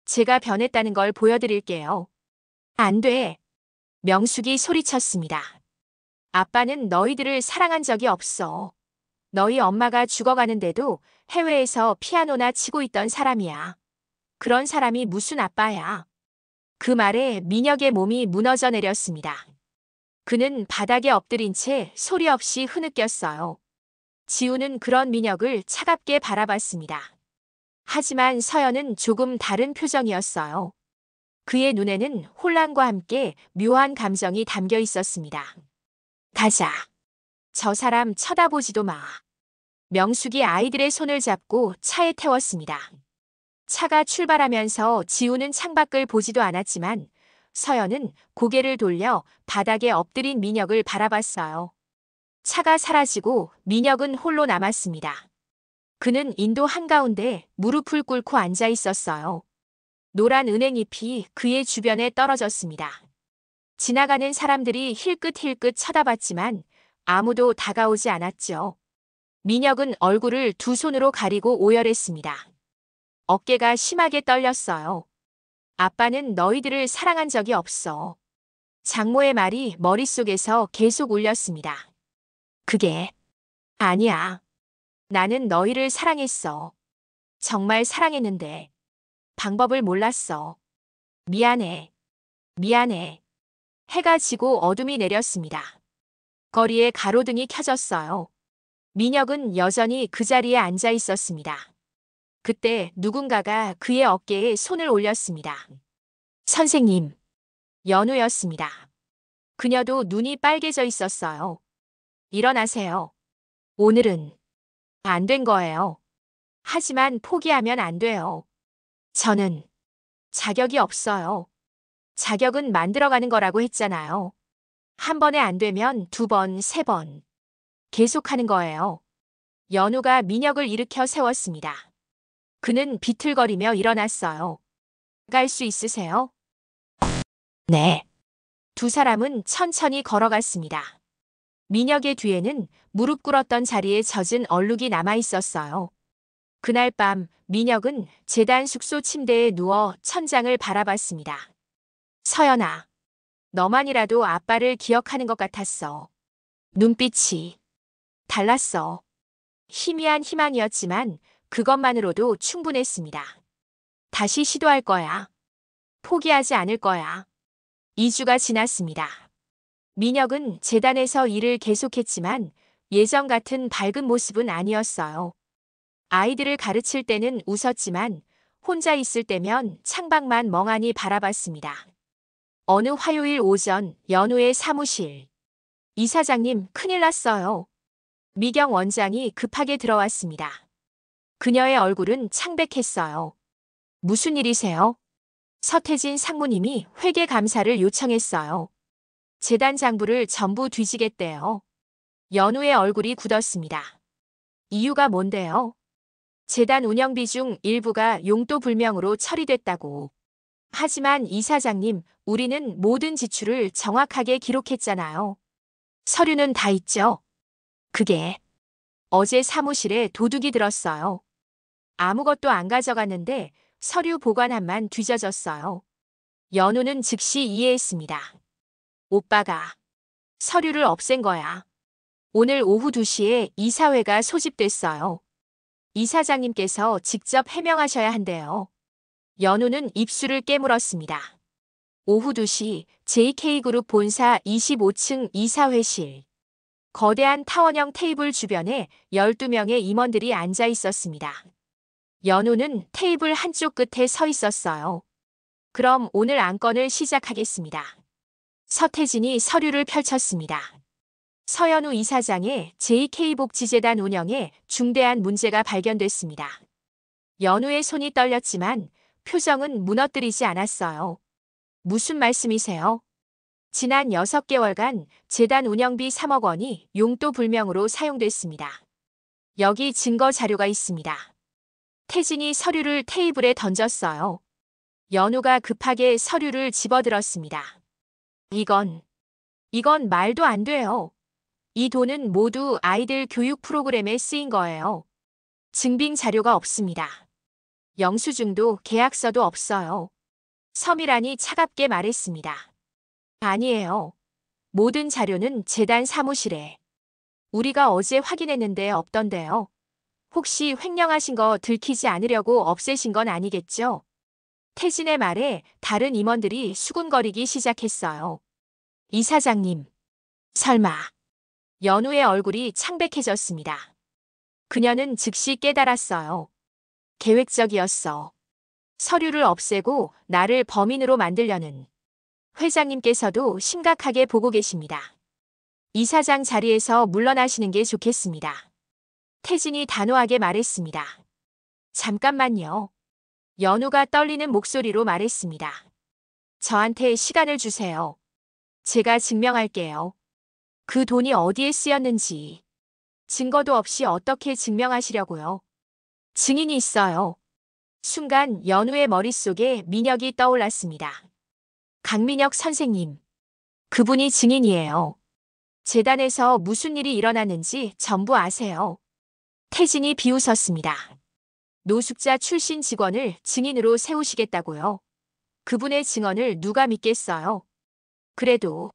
제가 변했다는 걸 보여드릴게요. 안 돼. 명숙이 소리쳤습니다. 아빠는 너희들을 사랑한 적이 없어. 너희 엄마가 죽어가는데도 해외에서 피아노나 치고 있던 사람이야. 그런 사람이 무슨 아빠야. 그 말에 민혁의 몸이 무너져 내렸습니다. 그는 바닥에 엎드린 채 소리 없이 흐느꼈어요. 지우는 그런 민혁을 차갑게 바라봤습니다. 하지만 서연은 조금 다른 표정이었어요. 그의 눈에는 혼란과 함께 묘한 감정이 담겨 있었습니다. 가자. 저 사람 쳐다보지도 마. 명숙이 아이들의 손을 잡고 차에 태웠습니다. 차가 출발하면서 지우는 창밖을 보지도 않았지만 서연은 고개를 돌려 바닥에 엎드린 민혁을 바라봤어요. 차가 사라지고 민혁은 홀로 남았습니다. 그는 인도 한가운데 무릎을 꿇고 앉아 있었어요. 노란 은행잎이 그의 주변에 떨어졌습니다. 지나가는 사람들이 힐끗힐끗 쳐다봤지만 아무도 다가오지 않았죠. 민혁은 얼굴을 두 손으로 가리고 오열했습니다. 어깨가 심하게 떨렸어요. 아빠는 너희들을 사랑한 적이 없어. 장모의 말이 머릿속에서 계속 울렸습니다. 그게 아니야. 나는 너희를 사랑했어. 정말 사랑했는데 방법을 몰랐어. 미안해. 해가 지고 어둠이 내렸습니다. 거리에 가로등이 켜졌어요. 민혁은 여전히 그 자리에 앉아 있었습니다. 그때 누군가가 그의 어깨에 손을 올렸습니다. 선생님, 연우였습니다. 그녀도 눈이 빨개져 있었어요. 일어나세요. 오늘은 안 된 거예요. 하지만 포기하면 안 돼요. 저는 자격이 없어요. 자격은 만들어가는 거라고 했잖아요. 한 번에 안 되면 두 번, 세 번. 계속하는 거예요. 연우가 민혁을 일으켜 세웠습니다. 그는 비틀거리며 일어났어요. 갈 수 있으세요? 네. 두 사람은 천천히 걸어갔습니다. 민혁의 뒤에는 무릎 꿇었던 자리에 젖은 얼룩이 남아 있었어요. 그날 밤 민혁은 재단 숙소 침대에 누워 천장을 바라봤습니다. 서연아, 너만이라도 아빠를 기억하는 것 같았어. 눈빛이 달랐어. 희미한 희망이었지만 그것만으로도 충분했습니다. 다시 시도할 거야. 포기하지 않을 거야. 2주가 지났습니다. 민혁은 재단에서 일을 계속했지만 예전 같은 밝은 모습은 아니었어요. 아이들을 가르칠 때는 웃었지만 혼자 있을 때면 창밖만 멍하니 바라봤습니다. 어느 화요일 오전 연우의 사무실. 이사장님, 큰일 났어요. 미경 원장이 급하게 들어왔습니다. 그녀의 얼굴은 창백했어요. 무슨 일이세요? 서태진 상무님이 회계 감사를 요청했어요. 재단 장부를 전부 뒤지겠대요. 연우의 얼굴이 굳었습니다. 이유가 뭔데요? 재단 운영비 중 일부가 용도 불명으로 처리됐다고. 하지만 이사장님, 우리는 모든 지출을 정확하게 기록했잖아요. 서류는 다 있죠? 그게 어제 사무실에 도둑이 들었어요. 아무것도 안 가져갔는데 서류 보관함만 뒤져졌어요. 연우는 즉시 이해했습니다. 오빠가 서류를 없앤 거야. 오늘 오후 2시에 이사회가 소집됐어요. 이사장님께서 직접 해명하셔야 한대요. 연우는 입술을 깨물었습니다. 오후 2시 JK그룹 본사 25층 이사회실. 거대한 타원형 테이블 주변에 12명의 임원들이 앉아 있었습니다. 연우는 테이블 한쪽 끝에 서 있었어요. 그럼 오늘 안건을 시작하겠습니다. 서태진이 서류를 펼쳤습니다. 서연우 이사장의 JK복지재단 운영에 중대한 문제가 발견됐습니다. 연우의 손이 떨렸지만 표정은 무너뜨리지 않았어요. 무슨 말씀이세요? 지난 6개월간 재단 운영비 3억 원이 용도 불명으로 사용됐습니다. 여기 증거 자료가 있습니다. 태진이 서류를 테이블에 던졌어요. 연우가 급하게 서류를 집어들었습니다. 이건 말도 안 돼요. 이 돈은 모두 아이들 교육 프로그램에 쓰인 거예요. 증빙 자료가 없습니다. 영수증도 계약서도 없어요. 서미란이 차갑게 말했습니다. 아니에요. 모든 자료는 재단 사무실에. 우리가 어제 확인했는데 없던데요. 혹시 횡령하신 거 들키지 않으려고 없애신 건 아니겠죠? 태진의 말에 다른 임원들이 수군거리기 시작했어요. 이사장님, 설마. 연우의 얼굴이 창백해졌습니다. 그녀는 즉시 깨달았어요. 계획적이었어. 서류를 없애고 나를 범인으로 만들려는. 회장님께서도 심각하게 보고 계십니다. 이사장 자리에서 물러나시는 게 좋겠습니다. 태진이 단호하게 말했습니다. 잠깐만요. 연우가 떨리는 목소리로 말했습니다. 저한테 시간을 주세요. 제가 증명할게요. 그 돈이 어디에 쓰였는지. 증거도 없이 어떻게 증명하시려고요? 증인이 있어요. 순간 연우의 머릿속에 민혁이 떠올랐습니다. 강민혁 선생님. 그분이 증인이에요. 재단에서 무슨 일이 일어났는지 전부 아세요. 태진이 비웃었습니다. 노숙자 출신 직원을 증인으로 세우시겠다고요? 그분의 증언을 누가 믿겠어요? 그래도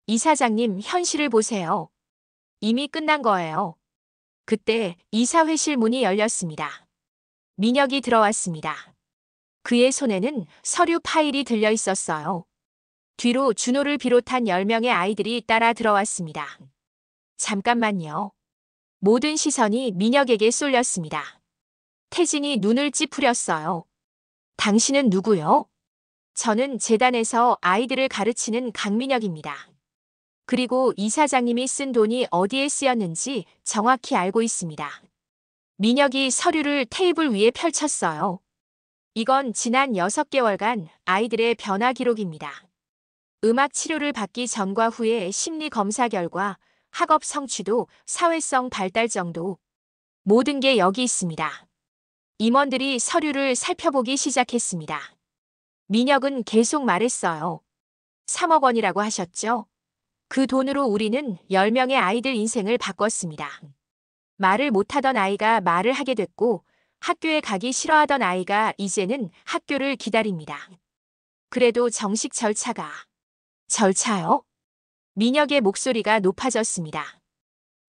이사장님 현실을 보세요. 이미 끝난 거예요. 그때 이사회실 문이 열렸습니다. 민혁이 들어왔습니다. 그의 손에는 서류 파일이 들려 있었어요. 뒤로 준호를 비롯한 10명의 아이들이 따라 들어왔습니다. 잠깐만요. 모든 시선이 민혁에게 쏠렸습니다. 태진이 눈을 찌푸렸어요. 당신은 누구요? 저는 재단에서 아이들을 가르치는 강민혁입니다. 그리고 이사장님이 쓴 돈이 어디에 쓰였는지 정확히 알고 있습니다. 민혁이 서류를 테이블 위에 펼쳤어요. 이건 지난 6개월간 아이들의 변화 기록입니다. 음악 치료를 받기 전과 후의 심리 검사 결과, 학업 성취도, 사회성 발달 정도. 모든 게 여기 있습니다. 임원들이 서류를 살펴보기 시작했습니다. 민혁은 계속 말했어요. 3억 원이라고 하셨죠? 그 돈으로 우리는 10명의 아이들 인생을 바꿨습니다. 말을 못하던 아이가 말을 하게 됐고 학교에 가기 싫어하던 아이가 이제는 학교를 기다립니다. 그래도 정식 절차가 절차요? 민혁의 목소리가 높아졌습니다.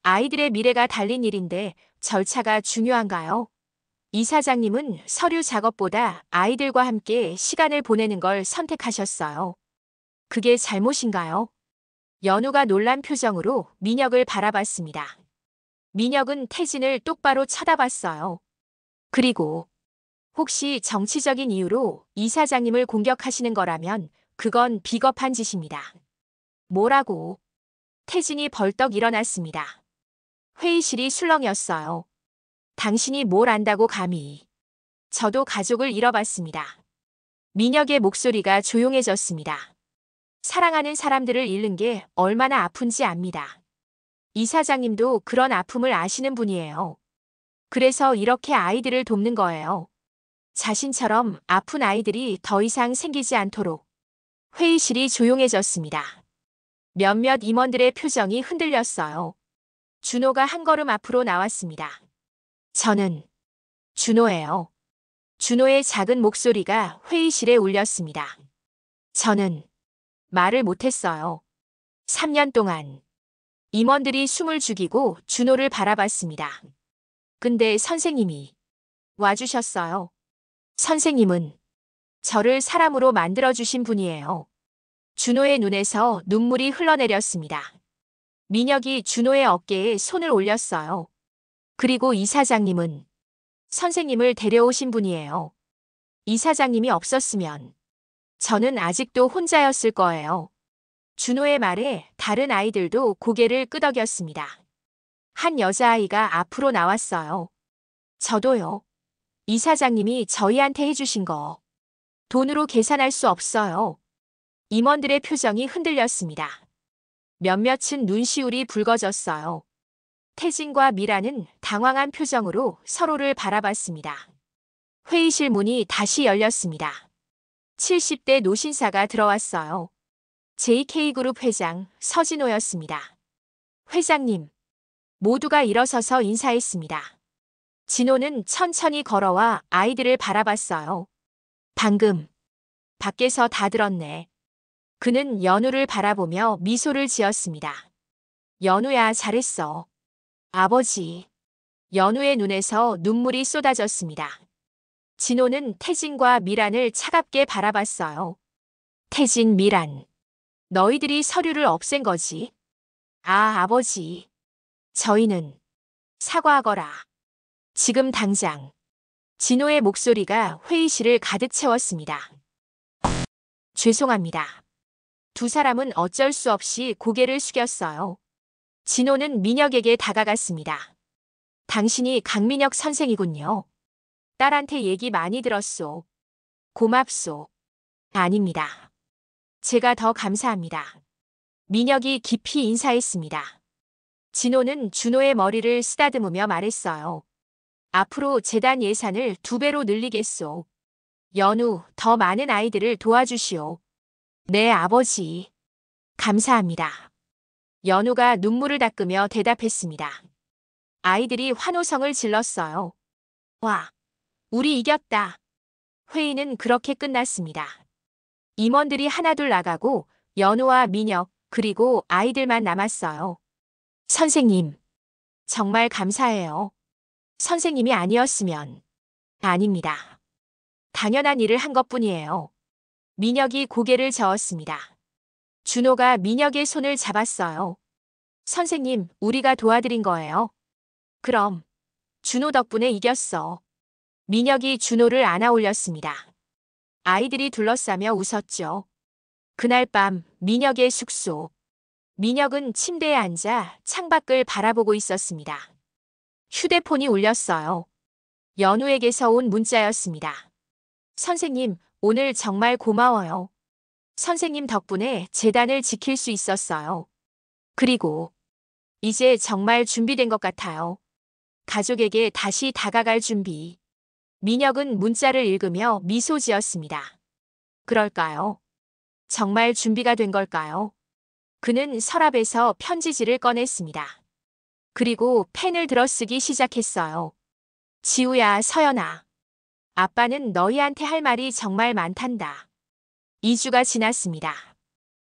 아이들의 미래가 달린 일인데 절차가 중요한가요? 이사장님은 서류 작업보다 아이들과 함께 시간을 보내는 걸 선택하셨어요. 그게 잘못인가요? 연우가 놀란 표정으로 민혁을 바라봤습니다. 민혁은 태진을 똑바로 쳐다봤어요. 그리고 혹시 정치적인 이유로 이사장님을 공격하시는 거라면 그건 비겁한 짓입니다. 뭐라고? 태진이 벌떡 일어났습니다. 회의실이 술렁였어요. 당신이 뭘 안다고 감히. 저도 가족을 잃어봤습니다. 민혁의 목소리가 조용해졌습니다. 사랑하는 사람들을 잃는 게 얼마나 아픈지 압니다. 이사장님도 그런 아픔을 아시는 분이에요. 그래서 이렇게 아이들을 돕는 거예요. 자신처럼 아픈 아이들이 더 이상 생기지 않도록. 회의실이 조용해졌습니다. 몇몇 임원들의 표정이 흔들렸어요. 준호가 한 걸음 앞으로 나왔습니다. 저는 준호예요. 준호의 작은 목소리가 회의실에 울렸습니다. 저는 말을 못했어요. 3년 동안 임원들이 숨을 죽이고 준호를 바라봤습니다. 근데 선생님이 와주셨어요. 선생님은 저를 사람으로 만들어주신 분이에요. 준호의 눈에서 눈물이 흘러내렸습니다. 민혁이 준호의 어깨에 손을 올렸어요. 그리고 이사장님은 선생님을 데려오신 분이에요. 이사장님이 없었으면 저는 아직도 혼자였을 거예요. 준호의 말에 다른 아이들도 고개를 끄덕였습니다. 한 여자아이가 앞으로 나왔어요. 저도요. 이사장님이 저희한테 해주신 거 돈으로 계산할 수 없어요. 임원들의 표정이 흔들렸습니다. 몇몇은 눈시울이 붉어졌어요. 태진과 미라는 당황한 표정으로 서로를 바라봤습니다. 회의실 문이 다시 열렸습니다. 70대 노신사가 들어왔어요. JK그룹 회장 서진호였습니다. 회장님, 모두가 일어서서 인사했습니다. 진호는 천천히 걸어와 아이들을 바라봤어요. 방금 밖에서 다 들었네. 그는 연우를 바라보며 미소를 지었습니다. 연우야, 잘했어. 아버지. 연우의 눈에서 눈물이 쏟아졌습니다. 진호는 태진과 미란을 차갑게 바라봤어요. 태진, 미란. 너희들이 서류를 없앤 거지? 아, 아버지. 저희는 사과하거라. 지금 당장. 진호의 목소리가 회의실을 가득 채웠습니다. 죄송합니다. 두 사람은 어쩔 수 없이 고개를 숙였어요. 진호는 민혁에게 다가갔습니다. 당신이 강민혁 선생이군요. 딸한테 얘기 많이 들었소. 고맙소. 아닙니다. 제가 더 감사합니다. 민혁이 깊이 인사했습니다. 진호는 준호의 머리를 쓰다듬으며 말했어요. 앞으로 재단 예산을 2배로 늘리겠소. 연우, 더 많은 아이들을 도와주시오. 네, 아버지. 감사합니다. 연우가 눈물을 닦으며 대답했습니다. 아이들이 환호성을 질렀어요. 와, 우리 이겼다. 회의는 그렇게 끝났습니다. 임원들이 하나둘 나가고 연우와 민혁 그리고 아이들만 남았어요. 선생님, 정말 감사해요. 선생님이 아니었으면. 아닙니다. 당연한 일을 한 것뿐이에요. 민혁이 고개를 저었습니다. 준호가 민혁의 손을 잡았어요. 선생님, 우리가 도와드린 거예요. 그럼 준호 덕분에 이겼어. 민혁이 준호를 안아 올렸습니다. 아이들이 둘러싸며 웃었죠. 그날 밤 민혁의 숙소. 민혁은 침대에 앉아 창밖을 바라보고 있었습니다. 휴대폰이 울렸어요. 연우에게서 온 문자였습니다. 선생님, 오늘 정말 고마워요. 선생님 덕분에 재단을 지킬 수 있었어요. 그리고 이제 정말 준비된 것 같아요. 가족에게 다시 다가갈 준비. 민혁은 문자를 읽으며 미소 지었습니다. 그럴까요? 정말 준비가 된 걸까요? 그는 서랍에서 편지지를 꺼냈습니다. 그리고 펜을 들어 쓰기 시작했어요. 지우야, 서연아. 아빠는 너희한테 할 말이 정말 많단다. 2주가 지났습니다.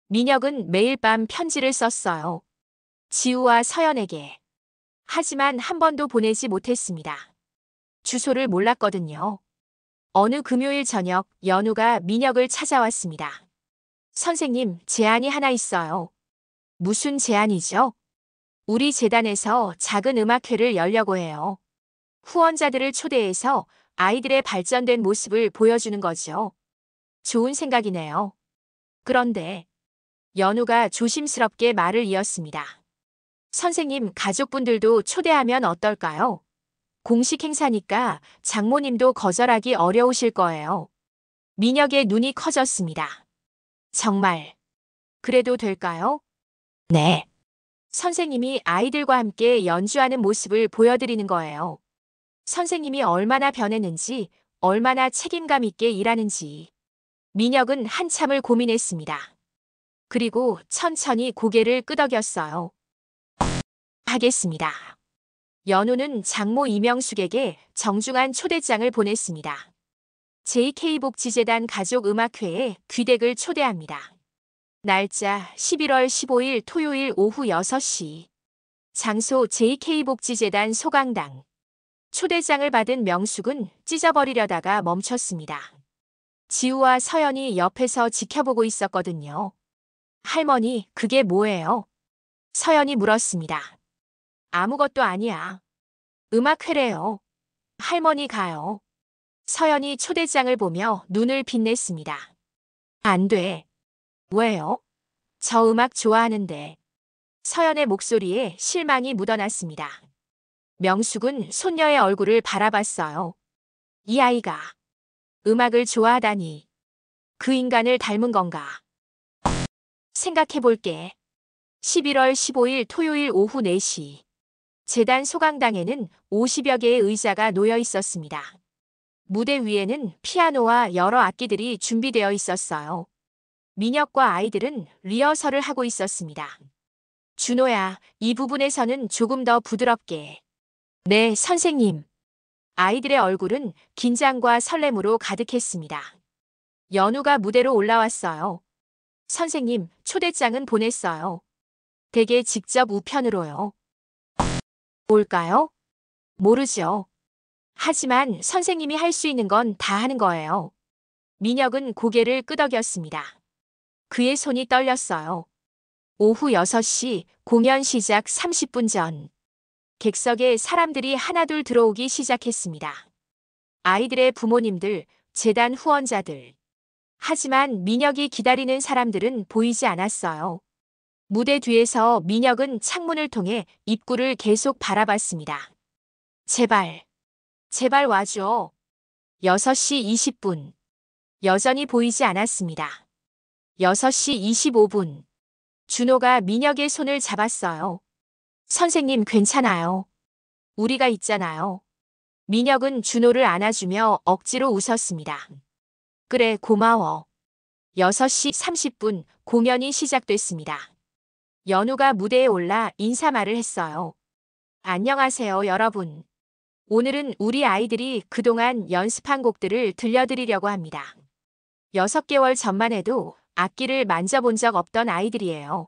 민혁은 매일 밤 편지를 썼어요. 지우와 서연에게. 하지만 한 번도 보내지 못했습니다. 주소를 몰랐거든요. 어느 금요일 저녁 연우가 민혁을 찾아왔습니다. 선생님, 제안이 하나 있어요. 무슨 제안이죠? 우리 재단에서 작은 음악회를 열려고 해요. 후원자들을 초대해서 아이들의 발전된 모습을 보여주는 거죠. 좋은 생각이네요. 그런데 연우가 조심스럽게 말을 이었습니다. 선생님, 가족분들도 초대하면 어떨까요? 공식 행사니까 장모님도 거절하기 어려우실 거예요. 민혁의 눈이 커졌습니다. 정말, 그래도 될까요? 네. 선생님이 아이들과 함께 연주하는 모습을 보여드리는 거예요. 선생님이 얼마나 변했는지, 얼마나 책임감 있게 일하는지. 민혁은 한참을 고민했습니다. 그리고 천천히 고개를 끄덕였어요. 하겠습니다. 연우는 장모 이명숙에게 정중한 초대장을 보냈습니다. JK복지재단 가족음악회에 귀댁을 초대합니다. 날짜 11월 15일 토요일 오후 6시. 장소 JK복지재단 소강당. 초대장을 받은 명숙은 찢어버리려다가 멈췄습니다. 지우와 서연이 옆에서 지켜보고 있었거든요. 할머니, 그게 뭐예요? 서연이 물었습니다. 아무것도 아니야. 음악회래요. 할머니 가요. 서연이 초대장을 보며 눈을 빛냈습니다. 안 돼. 왜요? 저 음악 좋아하는데. 서연의 목소리에 실망이 묻어났습니다. 명숙은 손녀의 얼굴을 바라봤어요. 이 아이가 음악을 좋아하다니. 그 인간을 닮은 건가? 생각해 볼게. 11월 15일 토요일 오후 4시. 재단 소강당에는 50여 개의 의자가 놓여 있었습니다. 무대 위에는 피아노와 여러 악기들이 준비되어 있었어요. 민혁과 아이들은 리허설을 하고 있었습니다. 준호야, 이 부분에서는 조금 더 부드럽게. 네, 선생님. 아이들의 얼굴은 긴장과 설렘으로 가득했습니다. 연우가 무대로 올라왔어요. 선생님, 초대장은 보냈어요. 댁에 직접 우편으로요. 뭘까요? 모르죠. 하지만 선생님이 할 수 있는 건 다 하는 거예요. 민혁은 고개를 끄덕였습니다. 그의 손이 떨렸어요. 오후 6시 공연 시작 30분 전. 객석에 사람들이 하나둘 들어오기 시작했습니다. 아이들의 부모님들, 재단 후원자들. 하지만 민혁이 기다리는 사람들은 보이지 않았어요. 무대 뒤에서 민혁은 창문을 통해 입구를 계속 바라봤습니다. 제발, 제발 와줘. 6시 20분. 여전히 보이지 않았습니다. 6시 25분. 준호가 민혁의 손을 잡았어요. 선생님 괜찮아요. 우리가 있잖아요. 민혁은 준호를 안아주며 억지로 웃었습니다. 그래, 고마워. 6시 30분 공연이 시작됐습니다. 연우가 무대에 올라 인사말을 했어요. 안녕하세요, 여러분. 오늘은 우리 아이들이 그동안 연습한 곡들을 들려드리려고 합니다. 6개월 전만 해도 악기를 만져본 적 없던 아이들이에요.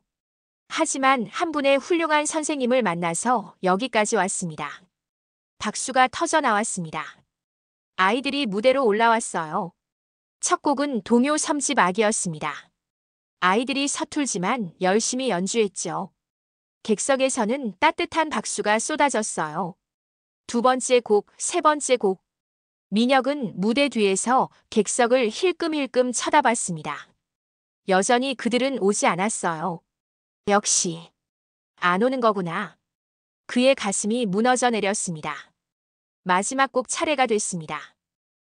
하지만 한 분의 훌륭한 선생님을 만나서 여기까지 왔습니다. 박수가 터져 나왔습니다. 아이들이 무대로 올라왔어요. 첫 곡은 동요 3집 악이었습니다. 아이들이 서툴지만 열심히 연주했죠. 객석에서는 따뜻한 박수가 쏟아졌어요. 두 번째 곡, 세 번째 곡. 민혁은 무대 뒤에서 객석을 힐끔힐끔 쳐다봤습니다. 여전히 그들은 오지 않았어요. 역시 안 오는 거구나. 그의 가슴이 무너져 내렸습니다. 마지막 곡 차례가 됐습니다.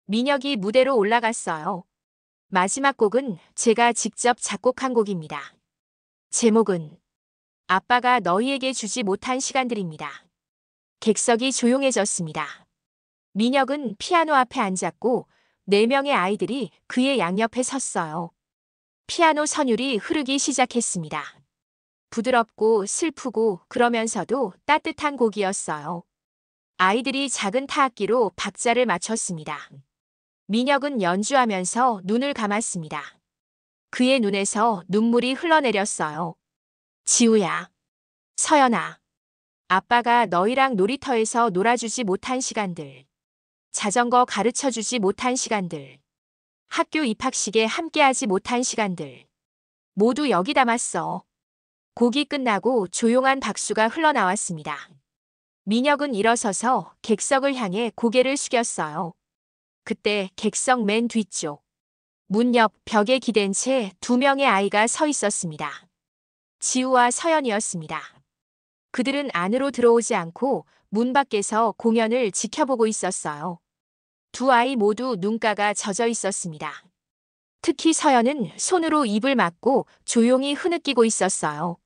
민혁이 무대로 올라갔어요. 마지막 곡은 제가 직접 작곡한 곡입니다. 제목은 아빠가 너희에게 주지 못한 시간들입니다. 객석이 조용해졌습니다. 민혁은 피아노 앞에 앉았고 4명의 아이들이 그의 양옆에 섰어요. 피아노 선율이 흐르기 시작했습니다. 부드럽고 슬프고 그러면서도 따뜻한 곡이었어요. 아이들이 작은 타악기로 박자를 맞췄습니다. 민혁은 연주하면서 눈을 감았습니다. 그의 눈에서 눈물이 흘러내렸어요. 지우야, 서연아, 아빠가 너희랑 놀이터에서 놀아주지 못한 시간들, 자전거 가르쳐주지 못한 시간들, 학교 입학식에 함께하지 못한 시간들, 모두 여기 담았어. 곡이 끝나고 조용한 박수가 흘러나왔습니다. 민혁은 일어서서 객석을 향해 고개를 숙였어요. 그때 객석 맨 뒤쪽, 문 옆 벽에 기댄 채 두 명의 아이가 서 있었습니다. 지우와 서연이었습니다. 그들은 안으로 들어오지 않고 문 밖에서 공연을 지켜보고 있었어요. 두 아이 모두 눈가가 젖어 있었습니다. 특히 서연은 손으로 입을 막고 조용히 흐느끼고 있었어요.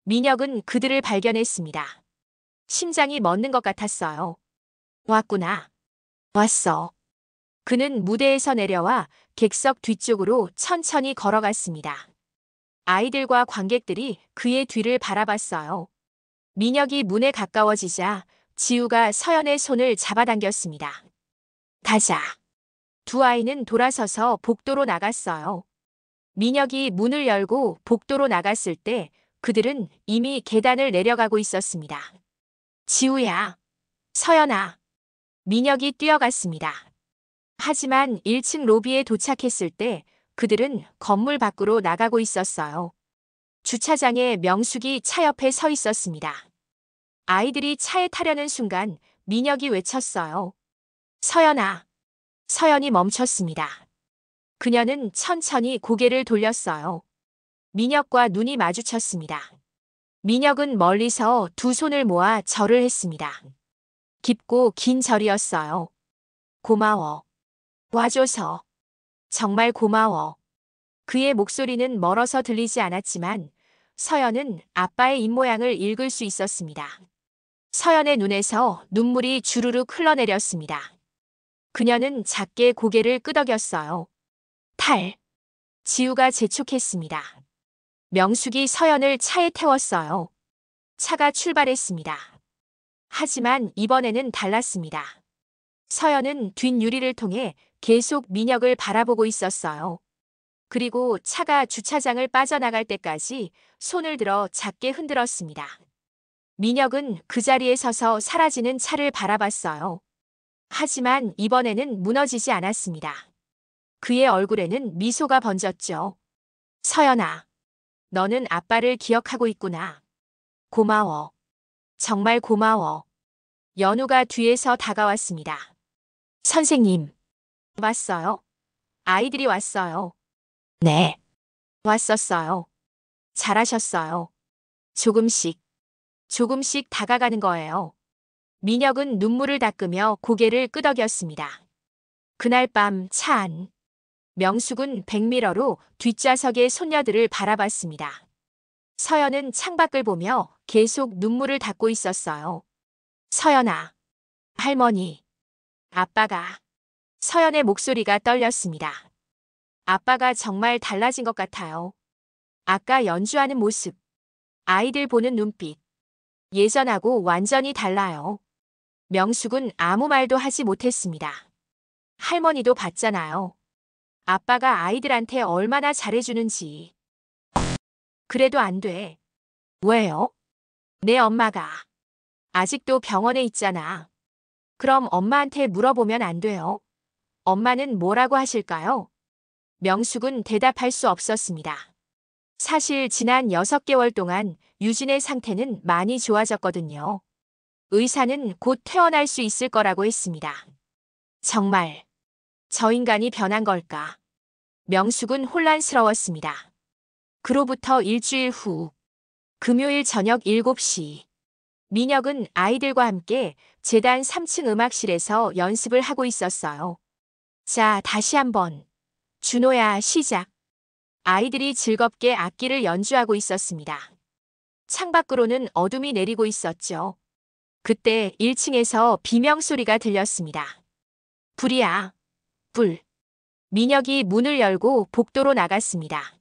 민혁은 그들을 발견했습니다. 심장이 멎는 것 같았어요. 왔구나. 왔어. 그는 무대에서 내려와 객석 뒤쪽으로 천천히 걸어갔습니다. 아이들과 관객들이 그의 뒤를 바라봤어요. 민혁이 문에 가까워지자 지우가 서연의 손을 잡아당겼습니다. 가자. 두 아이는 돌아서서 복도로 나갔어요. 민혁이 문을 열고 복도로 나갔을 때 그들은 이미 계단을 내려가고 있었습니다. 지우야, 서연아. 민혁이 뛰어갔습니다. 하지만 1층 로비에 도착했을 때 그들은 건물 밖으로 나가고 있었어요. 주차장에 명숙이 차 옆에 서 있었습니다. 아이들이 차에 타려는 순간 민혁이 외쳤어요. 서연아. 서연이 멈췄습니다. 그녀는 천천히 고개를 돌렸어요. 민혁과 눈이 마주쳤습니다. 민혁은 멀리서 두 손을 모아 절을 했습니다. 깊고 긴 절이었어요. 고마워. 와줘서. 정말 고마워. 그의 목소리는 멀어서 들리지 않았지만 서연은 아빠의 입모양을 읽을 수 있었습니다. 서연의 눈에서 눈물이 주르륵 흘러내렸습니다. 그녀는 작게 고개를 끄덕였어요. 지우가 재촉했습니다. 명숙이 서연을 차에 태웠어요. 차가 출발했습니다. 하지만 이번에는 달랐습니다. 서연은 뒷유리를 통해 계속 민혁을 바라보고 있었어요. 그리고 차가 주차장을 빠져나갈 때까지 손을 들어 작게 흔들었습니다. 민혁은 그 자리에 서서 사라지는 차를 바라봤어요. 하지만 이번에는 무너지지 않았습니다. 그의 얼굴에는 미소가 번졌죠. 서연아, 너는 아빠를 기억하고 있구나. 고마워. 정말 고마워. 연우가 뒤에서 다가왔습니다. 선생님. 왔어요? 아이들이 왔어요. 네. 왔었어요. 잘하셨어요. 조금씩 다가가는 거예요. 민혁은 눈물을 닦으며 고개를 끄덕였습니다. 그날 밤 차 안. 명숙은 백미러로 뒷좌석의 손녀들을 바라봤습니다. 서연은 창밖을 보며 계속 눈물을 닦고 있었어요. 서연아. 할머니. 아빠가. 서연의 목소리가 떨렸습니다. 아빠가 정말 달라진 것 같아요. 아까 연주하는 모습. 아이들 보는 눈빛. 예전하고 완전히 달라요. 명숙은 아무 말도 하지 못했습니다. 할머니도 봤잖아요. 아빠가 아이들한테 얼마나 잘해주는지. 그래도 안 돼. 왜요? 내 엄마가 아직도 병원에 있잖아. 그럼 엄마한테 물어보면 안 돼요? 엄마는 뭐라고 하실까요? 명숙은 대답할 수 없었습니다. 사실 지난 6개월 동안 유진의 상태는 많이 좋아졌거든요. 의사는 곧 퇴원할 수 있을 거라고 했습니다. 정말 저 인간이 변한 걸까? 명숙은 혼란스러웠습니다. 그로부터 일주일 후 금요일 저녁 7시 민혁은 아이들과 함께 재단 3층 음악실에서 연습을 하고 있었어요. 자, 다시 한번. 준호야, 시작. 아이들이 즐겁게 악기를 연주하고 있었습니다. 창밖으로는 어둠이 내리고 있었죠. 그때 1층에서 비명소리가 들렸습니다. 불이야. 불. 민혁이 문을 열고 복도로 나갔습니다.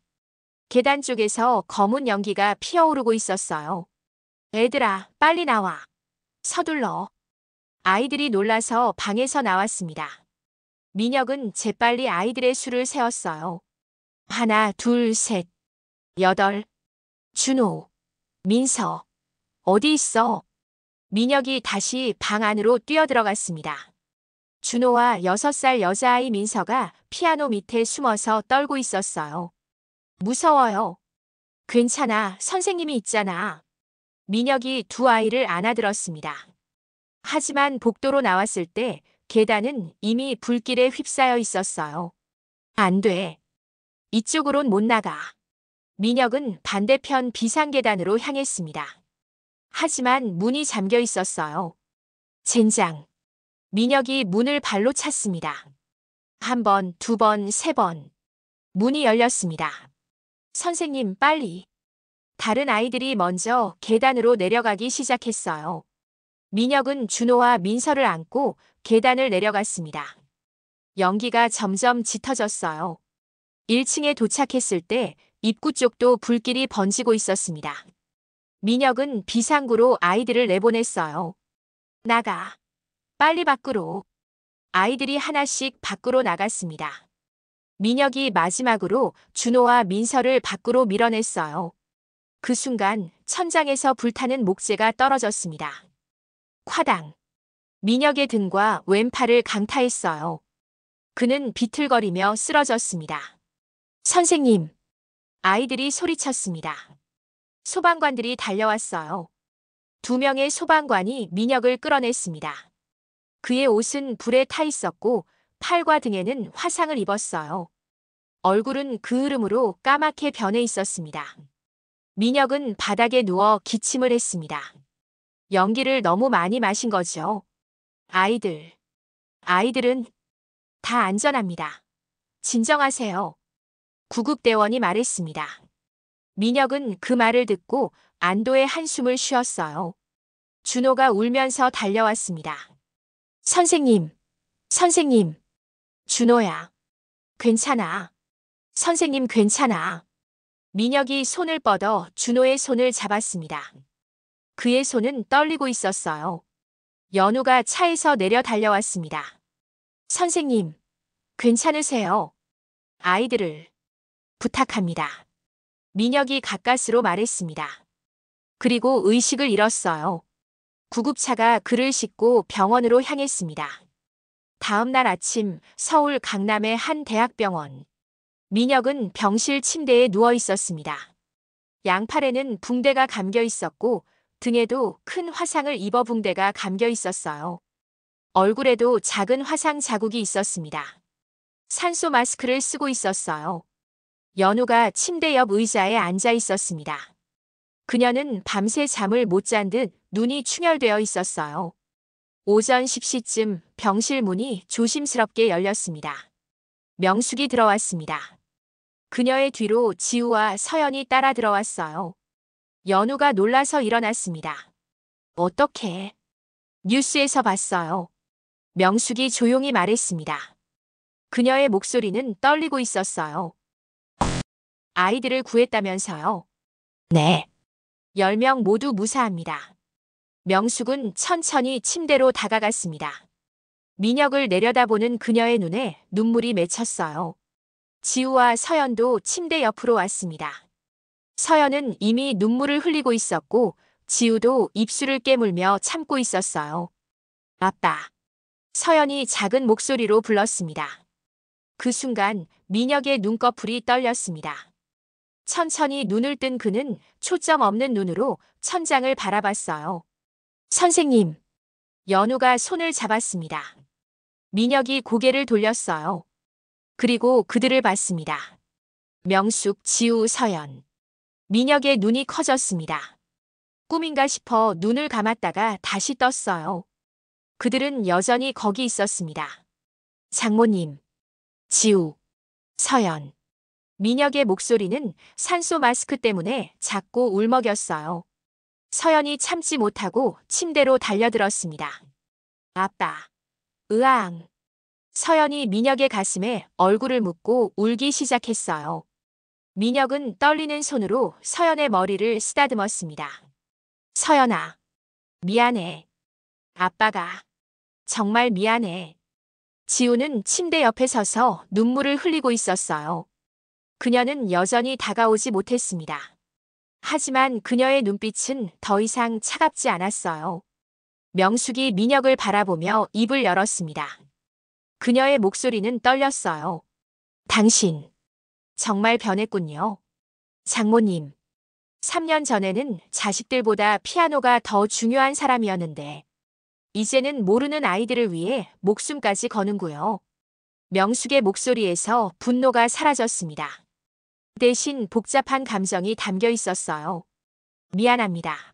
계단 쪽에서 검은 연기가 피어오르고 있었어요. 애들아, 빨리 나와. 서둘러. 아이들이 놀라서 방에서 나왔습니다. 민혁은 재빨리 아이들의 수를 세었어요. 하나, 둘, 셋, 여덟. 준호, 민서, 어디 있어? 민혁이 다시 방 안으로 뛰어들어갔습니다. 준호와 6살 여자아이 민서가 피아노 밑에 숨어서 떨고 있었어요. 무서워요. 괜찮아, 선생님이 있잖아. 민혁이 두 아이를 안아들었습니다. 하지만 복도로 나왔을 때 계단은 이미 불길에 휩싸여 있었어요. 안 돼. 이쪽으론 못 나가. 민혁은 반대편 비상계단으로 향했습니다. 하지만 문이 잠겨 있었어요. 젠장. 민혁이 문을 발로 찼습니다. 한 번, 두 번, 세 번. 문이 열렸습니다. 선생님, 빨리. 다른 아이들이 먼저 계단으로 내려가기 시작했어요. 민혁은 준호와 민서를 안고 계단을 내려갔습니다. 연기가 점점 짙어졌어요. 1층에 도착했을 때 입구 쪽도 불길이 번지고 있었습니다. 민혁은 비상구로 아이들을 내보냈어요. 나가. 빨리 밖으로. 아이들이 하나씩 밖으로 나갔습니다. 민혁이 마지막으로 준호와 민서를 밖으로 밀어냈어요. 그 순간 천장에서 불타는 목재가 떨어졌습니다. 콰당. 민혁의 등과 왼팔을 강타했어요. 그는 비틀거리며 쓰러졌습니다. 선생님. 아이들이 소리쳤습니다. 소방관들이 달려왔어요. 2명의 소방관이 민혁을 끌어냈습니다. 그의 옷은 불에 타 있었고 팔과 등에는 화상을 입었어요. 얼굴은 그 흐름으로 까맣게 변해 있었습니다. 민혁은 바닥에 누워 기침을 했습니다. 연기를 너무 많이 마신 거죠. 아이들은 다 안전합니다. 진정하세요. 구급대원이 말했습니다. 민혁은 그 말을 듣고 안도의 한숨을 쉬었어요. 준호가 울면서 달려왔습니다. 선생님, 준호야. 괜찮아. 선생님 괜찮아. 민혁이 손을 뻗어 준호의 손을 잡았습니다. 그의 손은 떨리고 있었어요. 연우가 차에서 내려 달려왔습니다. 선생님, 괜찮으세요? 아이들을 부탁합니다. 민혁이 가까스로 말했습니다. 그리고 의식을 잃었어요. 구급차가 그를 싣고 병원으로 향했습니다. 다음 날 아침 서울 강남의 한 대학병원. 민혁은 병실 침대에 누워 있었습니다. 양팔에는 붕대가 감겨 있었고 등에도 큰 화상을 입어 붕대가 감겨 있었어요. 얼굴에도 작은 화상 자국이 있었습니다. 산소 마스크를 쓰고 있었어요. 연우가 침대 옆 의자에 앉아 있었습니다. 그녀는 밤새 잠을 못 잔 듯 눈이 충혈되어 있었어요. 오전 10시쯤 병실 문이 조심스럽게 열렸습니다. 명숙이 들어왔습니다. 그녀의 뒤로 지우와 서연이 따라 들어왔어요. 연우가 놀라서 일어났습니다. 어떡해? 뉴스에서 봤어요. 명숙이 조용히 말했습니다. 그녀의 목소리는 떨리고 있었어요. 아이들을 구했다면서요? 네. 10명 모두 무사합니다. 명숙은 천천히 침대로 다가갔습니다. 민혁을 내려다보는 그녀의 눈에 눈물이 맺혔어요. 지우와 서연도 침대 옆으로 왔습니다. 서연은 이미 눈물을 흘리고 있었고 지우도 입술을 깨물며 참고 있었어요. 아빠. 서연이 작은 목소리로 불렀습니다. 그 순간 민혁의 눈꺼풀이 떨렸습니다. 천천히 눈을 뜬 그는 초점 없는 눈으로 천장을 바라봤어요. 선생님. 연우가 손을 잡았습니다. 민혁이 고개를 돌렸어요. 그리고 그들을 봤습니다. 명숙, 지우, 서연. 민혁의 눈이 커졌습니다. 꿈인가 싶어 눈을 감았다가 다시 떴어요. 그들은 여전히 거기 있었습니다. 장모님, 지우, 서연. 민혁의 목소리는 산소 마스크 때문에 작고 울먹였어요. 서연이 참지 못하고 침대로 달려들었습니다. 아빠. 으앙. 서연이 민혁의 가슴에 얼굴을 묻고 울기 시작했어요. 민혁은 떨리는 손으로 서연의 머리를 쓰다듬었습니다. 서연아. 미안해. 아빠가. 정말 미안해. 지우는 침대 옆에 서서 눈물을 흘리고 있었어요. 그녀는 여전히 다가오지 못했습니다. 하지만 그녀의 눈빛은 더 이상 차갑지 않았어요. 명숙이 민혁을 바라보며 입을 열었습니다. 그녀의 목소리는 떨렸어요. 당신, 정말 변했군요. 장모님, 3년 전에는 자식들보다 피아노가 더 중요한 사람이었는데, 이제는 모르는 아이들을 위해 목숨까지 거는구요. 명숙의 목소리에서 분노가 사라졌습니다. 대신 복잡한 감정이 담겨 있었어요. 미안합니다.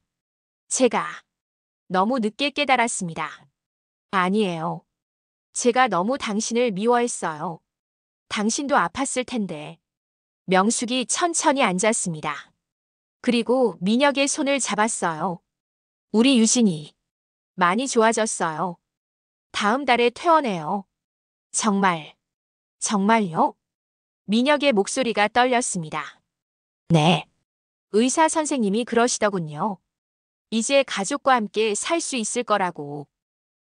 제가 너무 늦게 깨달았습니다. 아니에요. 제가 너무 당신을 미워했어요. 당신도 아팠을 텐데. 명숙이 천천히 앉았습니다. 그리고 민혁의 손을 잡았어요. 우리 유진이 많이 좋아졌어요. 다음 달에 퇴원해요. 정말, 정말요? 민혁의 목소리가 떨렸습니다. 네. 의사 선생님이 그러시더군요. 이제 가족과 함께 살 수 있을 거라고.